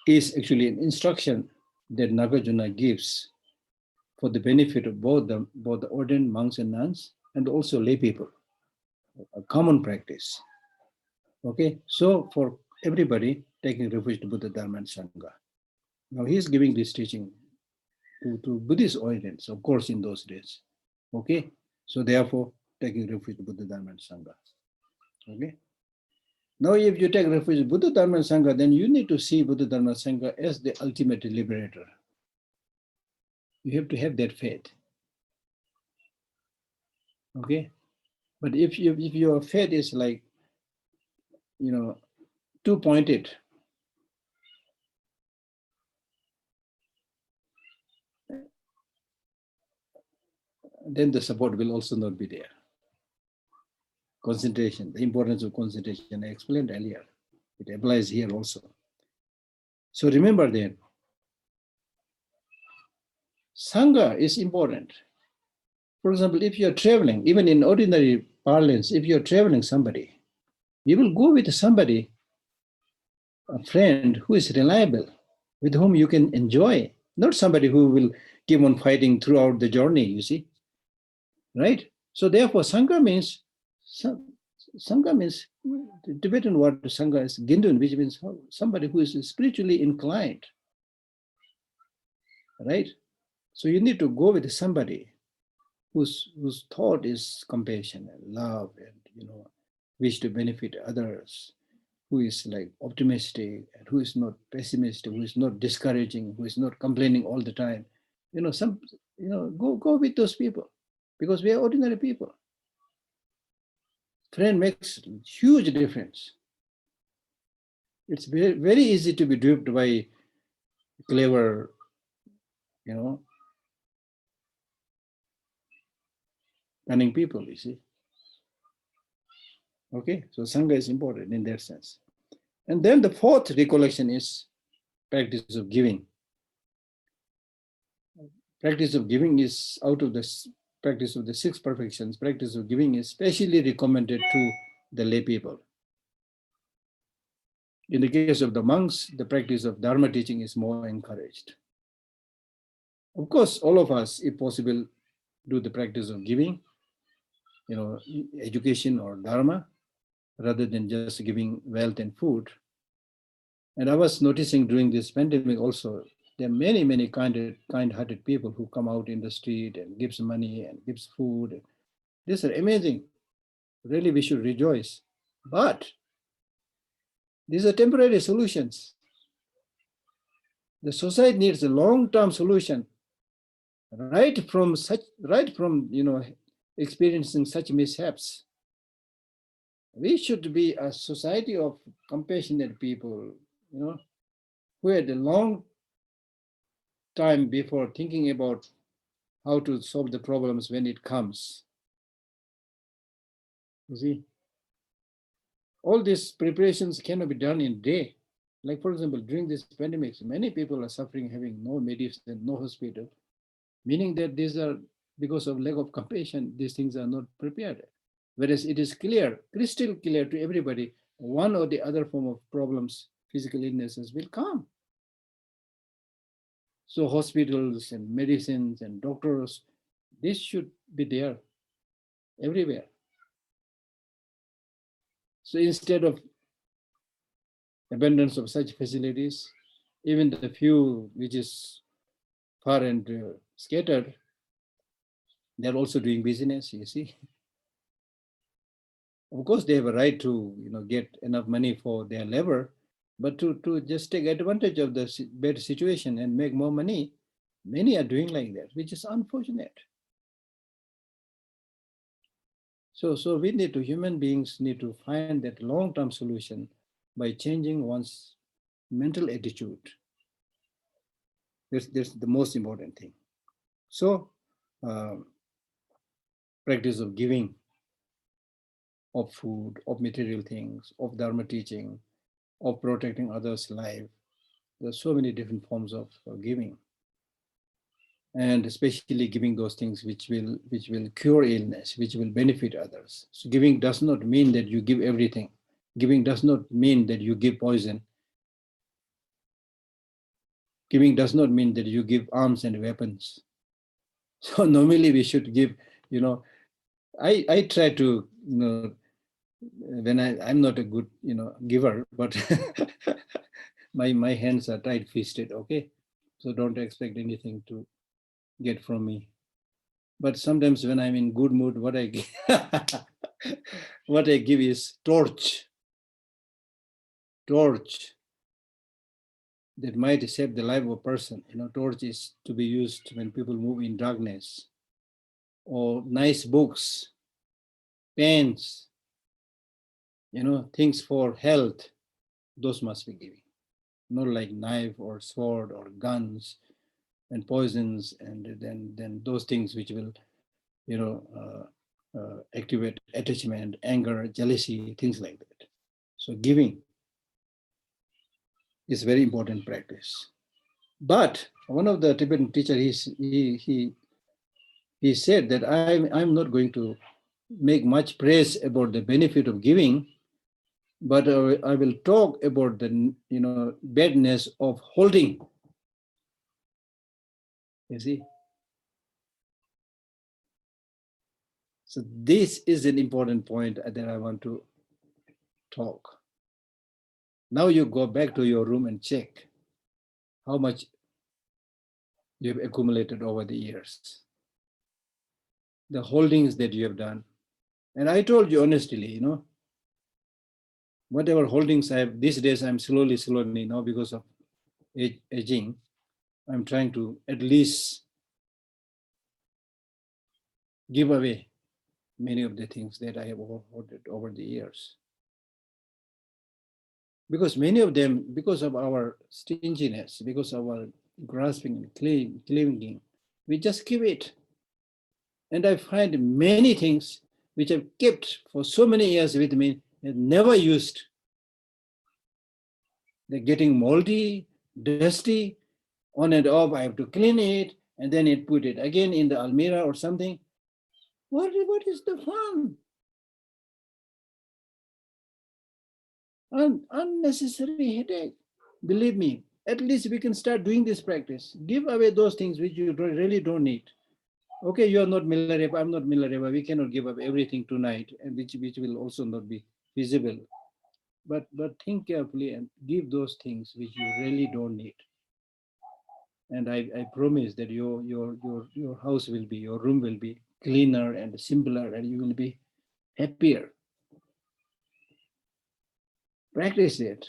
is actually an instruction that Nagarjuna gives for the benefit of both the ordained monks and nuns, and also lay people, a common practice. Okay, so for everybody taking refuge to Buddha, Dharma, and Sangha. Now he's giving this teaching to Buddhist audience, of course, in those days. Okay, so therefore taking refuge to Buddha, Dharma, and Sangha. Okay. Now, if you take refuge in Buddha, Dharma, and Sangha, then you need to see Buddha, Dharma, and Sangha as the ultimate liberator. You have to have that faith. Okay, but if your faith is like, too pointed, then the support will also not be there. Concentration, the importance of concentration, I explained earlier. It applies here also. So remember that Sangha is important. For example, if you're traveling, even in ordinary parlance, if you're traveling somebody, you will go with somebody, a friend who is reliable, with whom you can enjoy, not somebody who will keep on fighting throughout the journey, you see, right? So therefore, Sangha means, the Tibetan word Sangha is Gindun, which means somebody who is spiritually inclined, right? So you need to go with somebody whose thought is compassion and love and, wish to benefit others, who is like optimistic and who is not pessimistic, who is not discouraging, who is not complaining all the time. Go with those people, because we are ordinary people. Friend makes huge difference. It's very, very easy to be duped by clever, cunning people, you see. Okay, so Sangha is important in that sense. And then the fourth recollection is practice of giving. Practice of giving is out of this practice of the six perfections. Practice of giving is specially recommended to the lay people. In the case of the monks, the practice of Dharma teaching is more encouraged. Of course, all of us, if possible, do the practice of giving, education or Dharma, rather than just giving wealth and food. And I was noticing during this pandemic also, there are many, many kind-hearted people who come out in the street and gives money and gives food. These are amazing. Really, we should rejoice. But these are temporary solutions. The society needs a long-term solution. Right from experiencing such mishaps, we should be a society of compassionate people, who had a long time before thinking about how to solve the problems when it comes. You see, all these preparations cannot be done in a day. Like, for example, during this pandemic, many people are suffering, having no medicine, no hospital, meaning that these are, because of lack of compassion, these things are not prepared. Whereas it is clear, crystal clear to everybody, one or the other form of problems, physical illnesses will come. So hospitals and medicines and doctors, this should be there everywhere. So instead of abundance of such facilities, even the few which is far and scattered, they're also doing business, you see. Of course, they have a right to get enough money for their labor, but to just take advantage of the bad situation and make more money, many are doing like that, which is unfortunate. So human beings need to find that long-term solution by changing one's mental attitude. That's the most important thing. So, practice of giving, of food, of material things, of Dharma teaching, of protecting others' life. There's so many different forms of giving, and especially giving those things which will cure illness, which will benefit others. So giving does not mean that you give everything. Giving does not mean that you give poison. Giving does not mean that you give arms and weapons. So normally we should give, I try to, when I'm not a good, giver, but my hands are tight fisted, okay? So don't expect anything to get from me. But sometimes when I'm in good mood, what I give, what I give is torch that might save the life of a person. Torch is to be used when people move in darkness, or nice books, pens, things for health. Those must be given, not like knife or sword or guns and poisons, and then those things which will, activate attachment, anger, jealousy, things like that. So giving is very important practice. But one of the Tibetan teachers, he said that I'm not going to make much praise about the benefit of giving, but I will talk about the badness of holding. You see, so this is an important point that I want to talk. Now you go back to your room and check how much you have accumulated over the years, the holdings that you have done. And I told you honestly, whatever holdings I have these days, I'm slowly now because of aging, I'm trying to at least give away many of the things that I have hoarded over the years. Because many of them, because of our stinginess, because of our grasping and clinging, we just give it. And I find many things which I've kept for so many years with me and never used. They're getting moldy, dusty, on and off. I have to clean it and then put it again in the almirah or something. What is the fun? Unnecessary headache. Believe me, at least we can start doing this practice. Give away those things which you really don't need. Okay, you are not Milarepa, I'm not Milarepa. We cannot give up everything tonight, and which will also not be feasible. But think carefully and give those things which you really don't need. And I promise that your house will be, your room will be cleaner and simpler, and you will be happier. Practice it.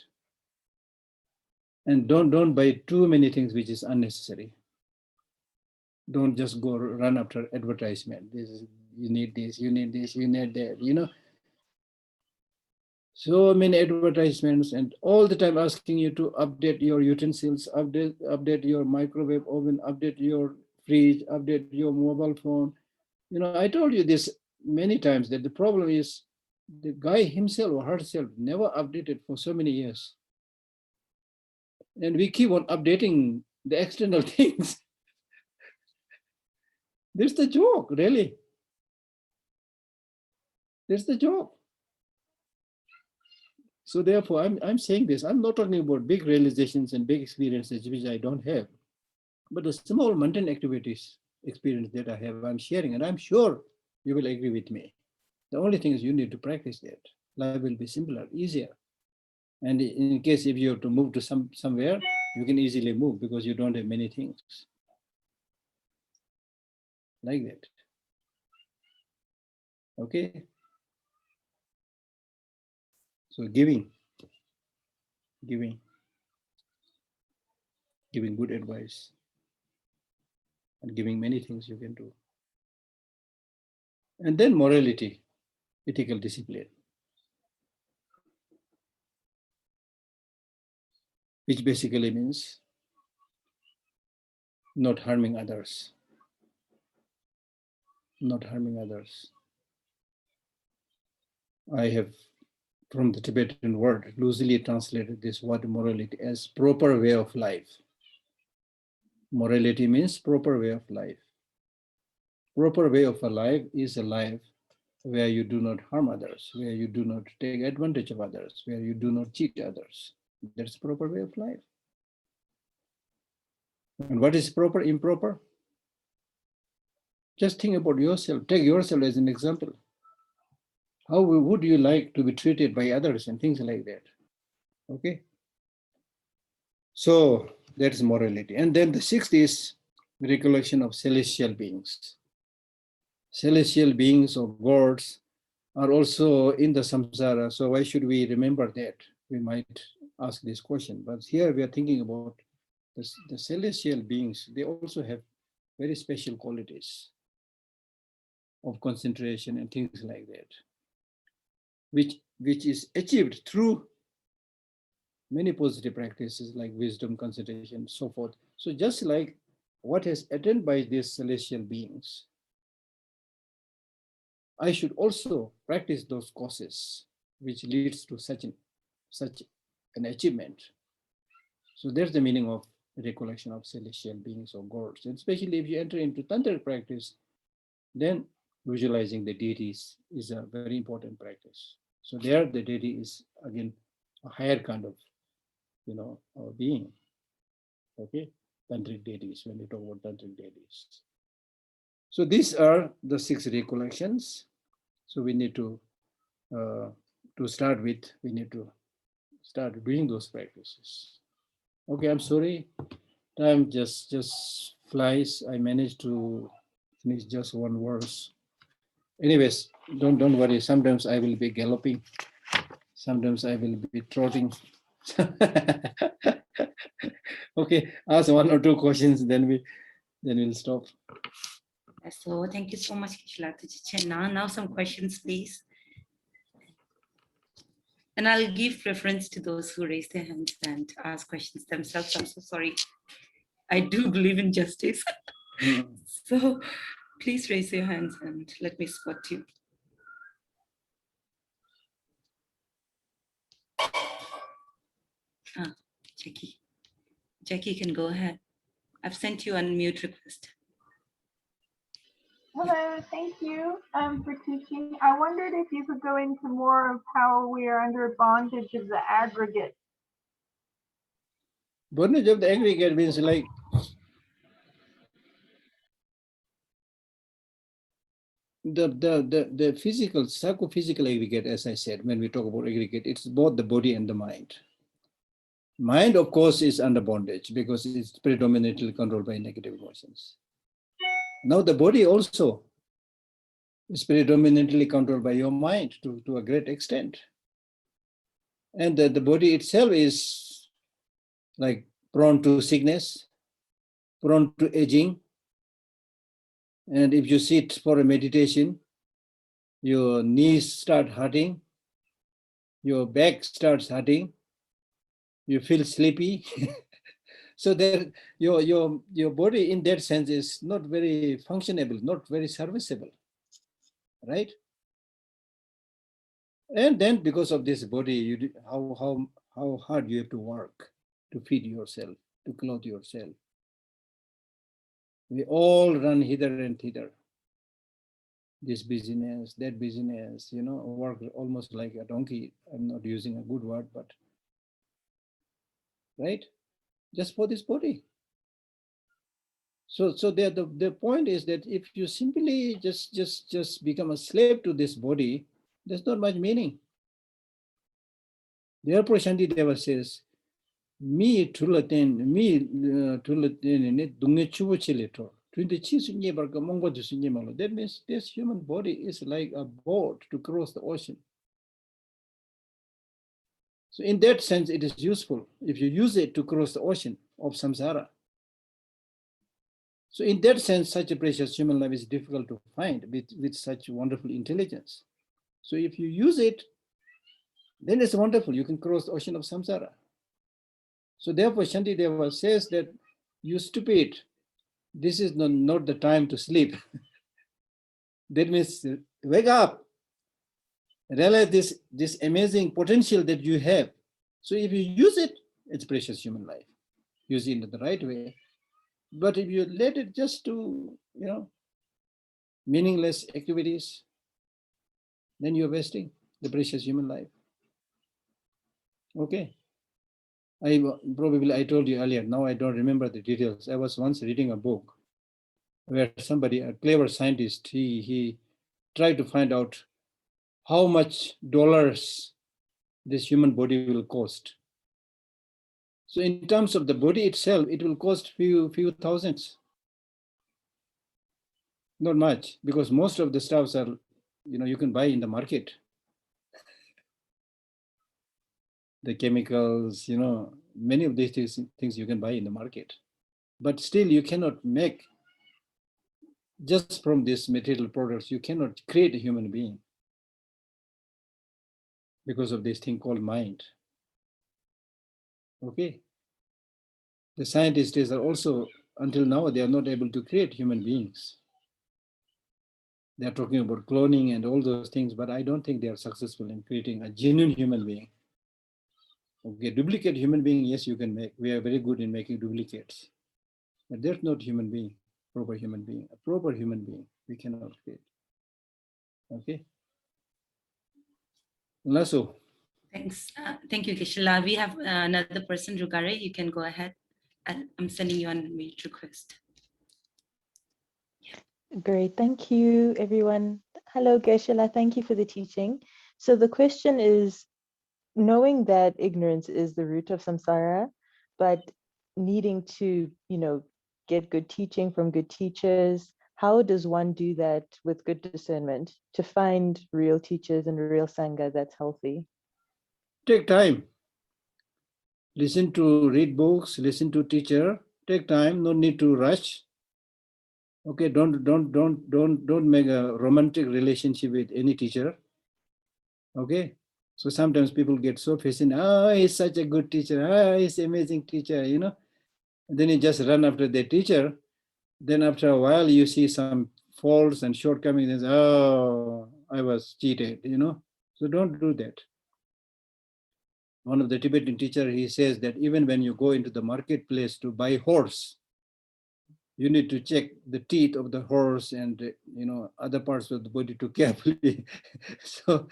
And don't buy too many things which is unnecessary. Don't just go run after advertisement. You need this, you need this, you need that, So many advertisements, and all the time asking you to update your utensils, update your microwave oven, update your fridge, update your mobile phone. I told you this many times that the problem is the guy himself or herself never updated for so many years. And we keep on updating the external things. That's the joke, really. That's the joke. So therefore, I'm saying this. I'm not talking about big realizations and big experiences, which I don't have. But the small mundane activities experience that I have, I'm sharing. And I'm sure you will agree with me. The only thing is you need to practice that. Life will be simpler, easier. And in case if you have to move to somewhere, you can easily move because you don't have many things. Like that. Okay? So giving good advice, and giving many things you can do. And then morality, ethical discipline, which basically means not harming others. Not harming others. I have, from the Tibetan word, loosely translated this word morality as proper way of life. Morality means proper way of life. Proper way of a life is a life where you do not harm others, where you do not take advantage of others, where you do not cheat others. That's proper way of life. And what is proper, improper? Just think about yourself. Take yourself as an example. How would you like to be treated by others and things like that? Okay. So that's morality. And then the sixth is recollection of celestial beings. Celestial beings or gods are also in the samsara. So why should we remember that? We might ask this question. But here we are thinking about the celestial beings. They also have very special qualities of concentration and things like that, which is achieved through many positive practices like wisdom, concentration, so forth. So just like what has attained by these celestial beings, I should also practice those causes which leads to such an achievement. So there's the meaning of recollection of celestial beings or gods. And especially if you enter into tantric practice, then visualizing the deities is a very important practice. So there the deity is again a higher kind of being. Okay, tantric deities, when we talk about tantric deities. So these are the 6 recollections. So we need to start with, we need to start doing those practices. Okay, I'm sorry, time just flies. I managed to finish just one verse. Anyways, don't worry. Sometimes I will be galloping. Sometimes I will be trotting. Okay, ask 1 or 2 questions, then we'll stop. So thank you so much, Geshe Lhakdor. Now some questions, please. And I'll give preference to those who raise their hands and ask questions themselves. I'm so sorry. I do believe in justice. So please raise your hands and let me spot you. Jackie. Jackie can go ahead. I've sent you a mute request. Hello, thank you for teaching. I wondered if you could go into more of how we are under bondage of the aggregate. Bondage of the aggregate means like the physical, psychophysical aggregate, as I said, when we talk about aggregate, it's both the body and the mind. Mind, of course, is under bondage because it's predominantly controlled by negative emotions. Now the body also is predominantly controlled by your mind to a great extent. And the body itself is like prone to sickness, prone to aging. And if you sit for a meditation, your knees start hurting, your back starts hurting, you feel sleepy. So that your body in that sense is not very functionable, not very serviceable, right? And then because of this body, how hard you have to work to feed yourself, to clothe yourself. We all run hither and thither. This business, that business, work almost like a donkey. I'm not using a good word, but right? Just for this body. So the point is that if you simply just become a slave to this body, there's not much meaning. Therefore, Shantideva says, "Mi tulaten ne dunge chubo chiletor. That means this human body is like a boat to cross the ocean. So in that sense, it is useful if you use it to cross the ocean of samsara. So in that sense, such a precious human life is difficult to find with such wonderful intelligence. So if you use it, then it's wonderful. You can cross the ocean of samsara. So therefore, Shantideva says that, you stupid, this is not the time to sleep. That means wake up, realize this amazing potential that you have. So if you use it, it's precious human life. Use it in the right way. But if you let it just to, meaningless activities, then you're wasting the precious human life. Okay. I told you earlier, now I don't remember the details. I was once reading a book where somebody, a clever scientist, he tried to find out how much dollars this human body will cost. So in terms of the body itself, it will cost few thousands. Not much, because most of the stuffs are, you can buy in the market. The chemicals, many of these things you can buy in the market. But still you cannot make, just from these material products, you cannot create a human being because of this thing called mind. Okay. The scientists are also, until now, they are not able to create human beings. They are talking about cloning and all those things, but I don't think they are successful in creating a genuine human being. Okay, duplicate human being, yes, you can make. We are very good in making duplicates. But there's not human being, proper human being. A proper human being, we cannot create. Okay. Lasso. Thanks. Thank you, Geshe. We have another person, Rugare. You can go ahead. I'm sending you a mute request. Great, thank you, everyone. Hello, Geshe. Thank you for the teaching. So the question is, knowing that ignorance is the root of samsara, but needing to, get good teaching from good teachers, how does one do that with good discernment to find real teachers and real Sangha that's healthy? Take time. Listen to, read books, listen to teacher. Take time, no need to rush. Okay, don't make a romantic relationship with any teacher. Okay, so sometimes people get so fascinated. Oh, he's such a good teacher. Oh, he's an amazing teacher. And then you just run after the teacher. Then after a while, you see some faults and shortcomings. And say, oh, I was cheated. So don't do that. One of the Tibetan teacher, he says that even when you go into the marketplace to buy horse, you need to check the teeth of the horse and other parts of the body too carefully. so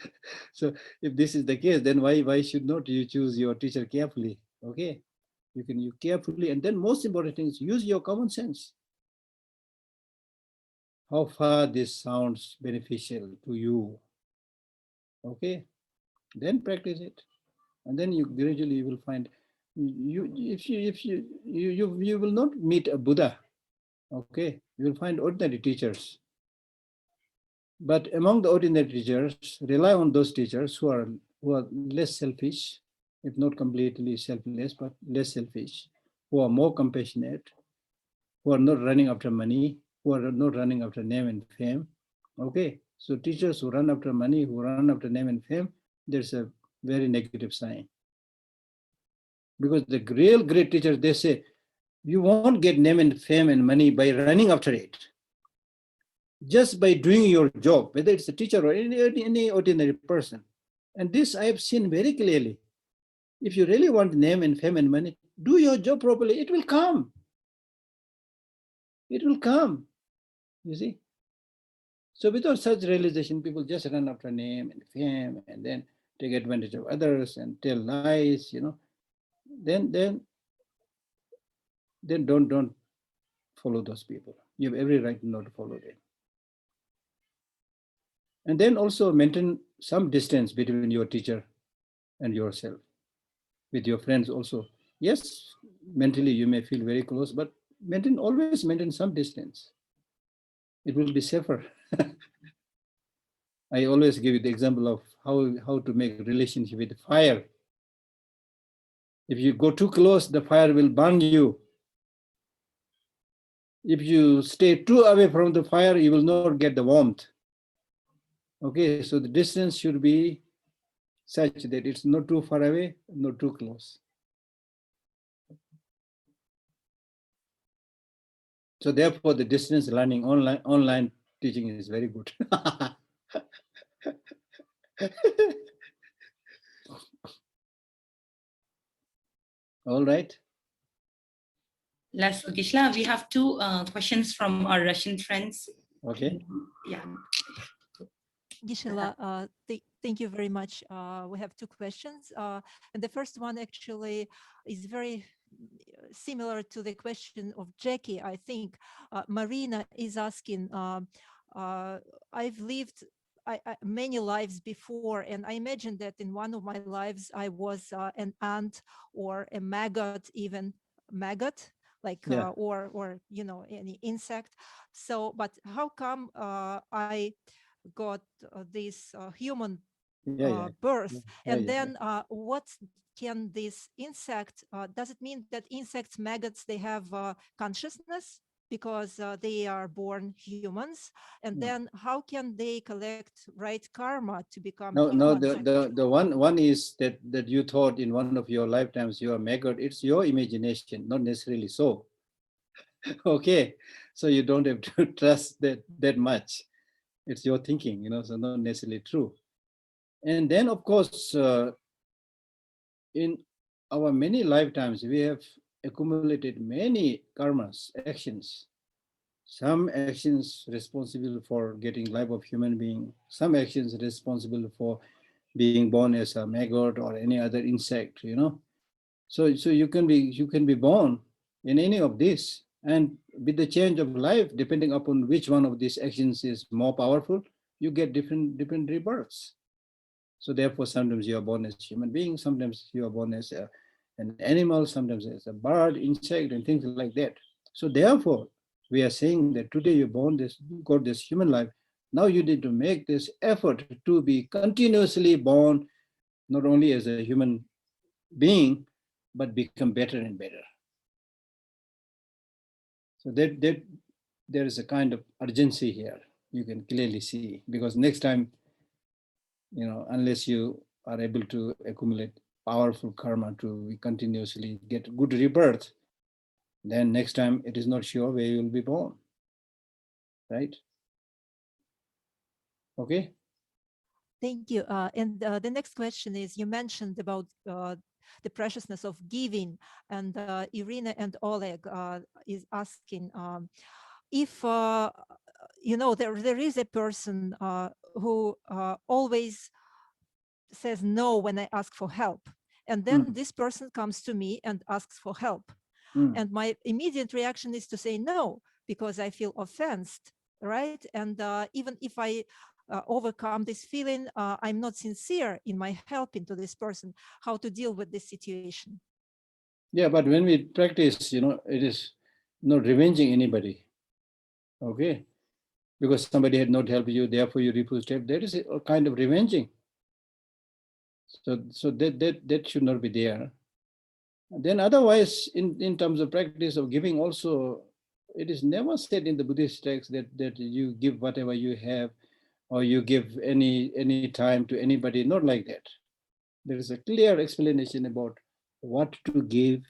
if this is the case, then why should not you choose your teacher carefully? Okay, you can use carefully, and then most important thing is use your common sense. How far this sounds beneficial to you? Okay, then practice it, and then you gradually will find you will not meet a Buddha. Okay, you will find ordinary teachers. But among the ordinary teachers, rely on those teachers who are less selfish, if not completely selfless, but less selfish, who are more compassionate, who are not running after money, who are not running after name and fame. Okay, so teachers who run after money, who run after name and fame, there's a very negative sign. Because the real great teachers, they say, you won't get name and fame and money by running after it. Just by doing your job, whether it's a teacher or any ordinary person. And this I have seen very clearly. If you really want name and fame and money, do your job properly, it will come. It will come, you see. So without such realization, people just run after name and fame and then take advantage of others and tell lies, Then don't follow those people. You have every right not to follow them. And then also maintain some distance between your teacher and yourself. With your friends also. Yes, mentally you may feel very close, but always maintain some distance. It will be safer. I always give you the example of how to make a relationship with fire. If you go too close, the fire will burn you. If you stay too away from the fire, you will not get the warmth. Okay, so the distance should be such that it's not too far away, not too close. So therefore, the distance learning, online teaching is very good. All right. Last, Geshe, we have two questions from our Russian friends. Okay. Yeah. Geshe, Thank you very much. We have two questions. And the first one actually is very similar to the question of Jackie, I think. Marina is asking, I've lived many lives before, and I imagine that in one of my lives, I was an ant or a maggot, even maggot, like, Yeah. or, you know, any insect. So, but how come I got this human Yeah. birth? Yeah. And then what can this insect, does it mean that insects, maggots, they have consciousness because they are born humans? And No. then how can they collect right karma to become No, humans? the one is that you thought in one of your lifetimes you are maggot. It's your imagination, not necessarily so. Okay, so you don't have to trust that much. It's your thinking, you know, so not necessarily true. And then, of course, in our many lifetimes, we have accumulated many karmas, actions. Some actions responsible for getting life of human being, some actions responsible for being born as a maggot or any other insect, you know. So you can be born in any of these, and with the change of life, depending upon which one of these actions is more powerful, you get different rebirths. So therefore, sometimes you are born as a human being, sometimes you are born as an animal, sometimes as a bird, insect, and things like that. So therefore, we are saying that today you got this human life. Now you need to make this effort to be continuously born, not only as a human being, but become better and better. So that there is a kind of urgency here. You can clearly see, because next time, you know, unless you are able to accumulate powerful karma to continuously get good rebirth, then next time it is not sure where you will be born, right? Okay. Thank you. And the next question is, you mentioned about the preciousness of giving, and Irina and Oleg is asking if, you know, there is a person who always says no when I ask for help. And then this person comes to me and asks for help. And my immediate reaction is to say no, because I feel offensed, right? And even if I overcome this feeling, I'm not sincere in my helping to this person. How to deal with this situation? Yeah, but when we practice, you know, it is not revenging anybody. Okay. Because somebody had not helped you, therefore you refused help. That is a kind of revenging. So that should not be there. Then otherwise, in terms of practice of giving also, it is never said in the Buddhist text that you give whatever you have, or you give any time to anybody, not like that. There is a clear explanation about what to give,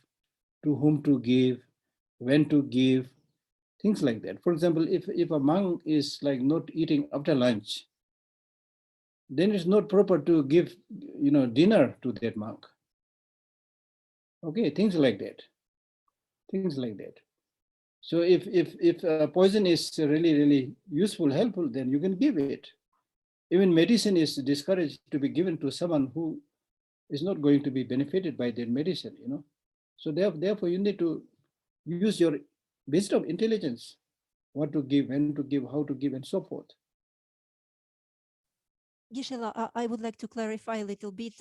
to whom to give, when to give, things like that. For example, if a monk is like not eating after lunch, then it's not proper to give, you know, dinner to that monk. Okay, things like that. Things like that. So if poison is really useful, helpful, then you can give it. Even medicine is discouraged to be given to someone who is not going to be benefited by that medicine, you know. So therefore you need to use your wisdom, intelligence, what to give, when to give, how to give, and so forth. Geshe, I would like to clarify a little bit.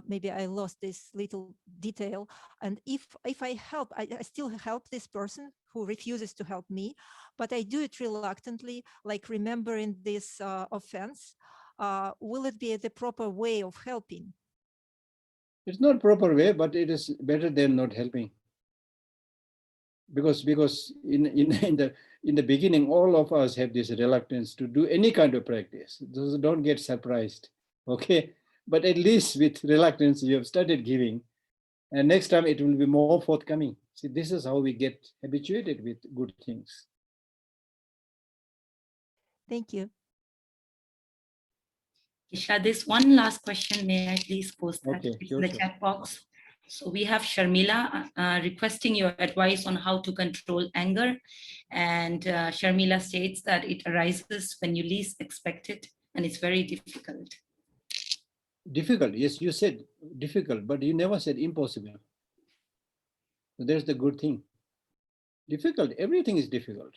Maybe I lost this little detail. And if I help, I still help this person who refuses to help me, but I do it reluctantly, like remembering this offense. Will it be the proper way of helping? It's not proper way, but it is better than not helping. Because in the beginning, all of us have this reluctance to do any kind of practice. So don't get surprised, okay? But at least with reluctance, you have started giving, and next time it will be more forthcoming. See, this is how we get habituated with good things. Thank you. Isha, this one last question, may I please post that Okay, in sure, the sure. chat box? So we have Sharmila requesting your advice on how to control anger. And Sharmila states that it arises when you least expect it, and it's very difficult. Difficult, yes, you said difficult, but you never said impossible. So there's the good thing. Difficult, everything is difficult.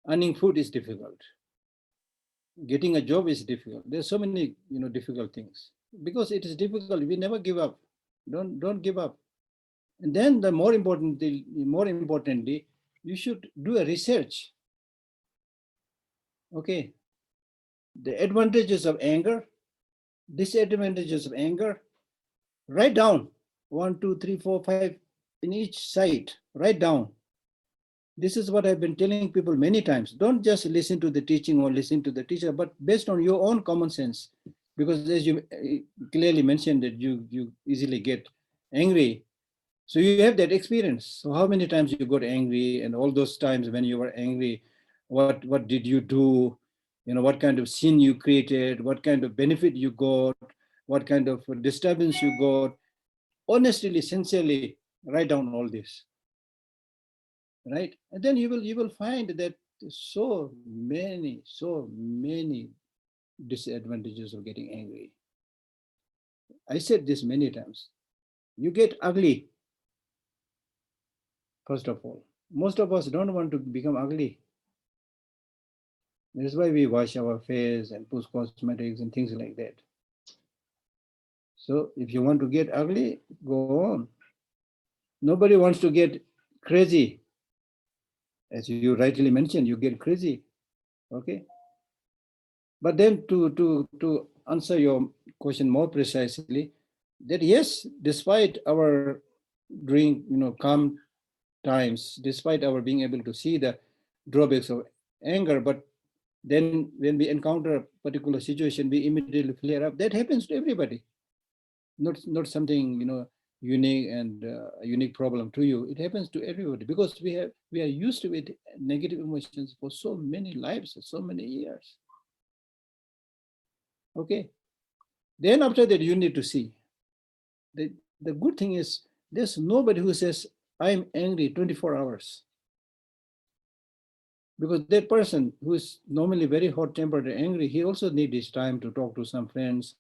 Earning food is difficult. Getting a job is difficult. There's so many, difficult things. Because it is difficult, we never give up. Don't give up. And then the more importantly, you should do a research. Okay. The advantages of anger, disadvantages of anger. Write down 1, 2, 3, 4, 5 in each side. Write down. This is what I've been telling people many times. Don't just listen to the teaching or listen to the teacher, but based on your own common sense. Because as you clearly mentioned that you easily get angry. So you have that experience. So how many times you got angry, and all those times when you were angry, what did you do? What kind of sin you created, what kind of benefit you got, what kind of disturbance you got. Honestly, sincerely, write down all this. Right? And then you will find that so many disadvantages of getting angry. I said this many times. You get ugly, first of all. Most of us don't want to become ugly. That's why we wash our face and put cosmetics and things like that. So if you want to get ugly, go on. Nobody wants to get crazy. As you rightly mentioned, you get crazy. Okay. But then to answer your question more precisely, that yes, despite our during calm times, despite our being able to see the drawbacks of anger, but then when we encounter a particular situation, we immediately flare up. That happens to everybody. Not something unique and a unique problem to you. It happens to everybody because we are used to it, negative emotions for so many lives, so many years. Okay. Then after that, you need to see. The good thing is there's nobody who says, I'm angry 24 hours. Because that person who is normally very hot-tempered and angry, he also needs his time to talk to some friends,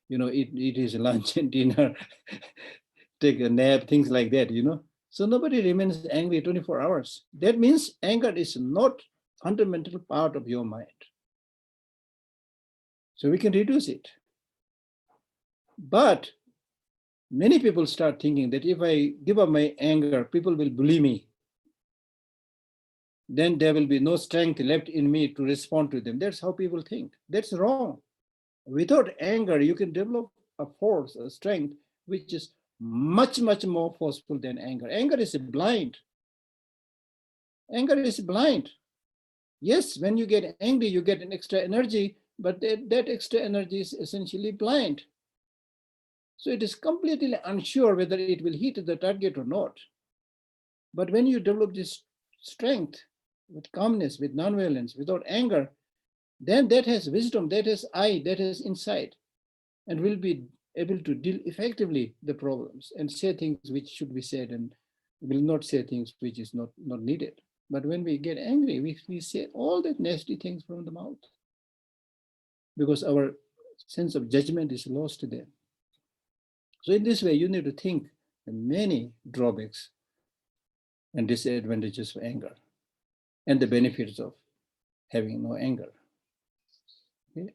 eat his lunch and dinner, take a nap, things like that, So nobody remains angry 24 hours. That means anger is not fundamental part of your mind. So we can reduce it. But many people start thinking that if I give up my anger, people will bully me. Then there will be no strength left in me to respond to them. That's how people think. That's wrong. Without anger, you can develop a force, a strength, which is much, much more forceful than anger. Anger is blind. Anger is blind. Yes, when you get angry, you get an extra energy, but that extra energy is essentially blind. So it is completely unsure whether it will hit the target or not. But when you develop this strength with calmness, with nonviolence, without anger, then that has wisdom, that has eye, that has insight, and will be able to deal effectively the problems and say things which should be said and will not say things which is not needed. But when we get angry, we say all that nasty things from the mouth because our sense of judgment is lost there. So in this way, you need to think the many drawbacks and disadvantages of anger and the benefits of having no anger. Okay?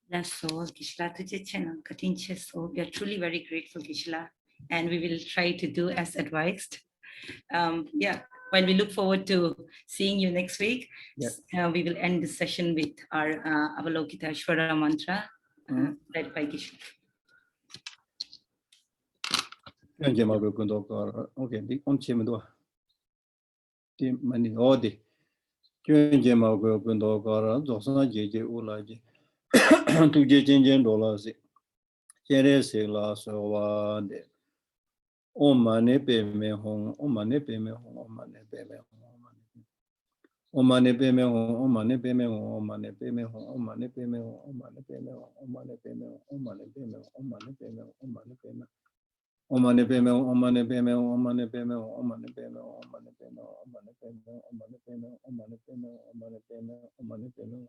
That's so, Gishla Tujichen, Katinche. So we are truly very grateful, Gishla, and we will try to do as advised. While we look forward to seeing you next week, we will end the session with our Avalokita Shvara mantra led by Gishla. Okay, the on Chimdo. Tim Mani Odi. Jema go Gundogara, Dosana Jeje Ulaji. To Jejin Dollars. Jerese la so de. O mane pe me home, o mane pe me home, o mane pe me home. O mane pe me home, o mane pe me home, o mane pe me home, o mane pe me home, o mane pe me home, o mane pe me home, o mane pe me home, o mane pe me home, o mane pe me home. Omane peme, omane peme, omane peme, omane peme, omane peme, omane peme, omane peme, omane peme, omane peme, omane peme.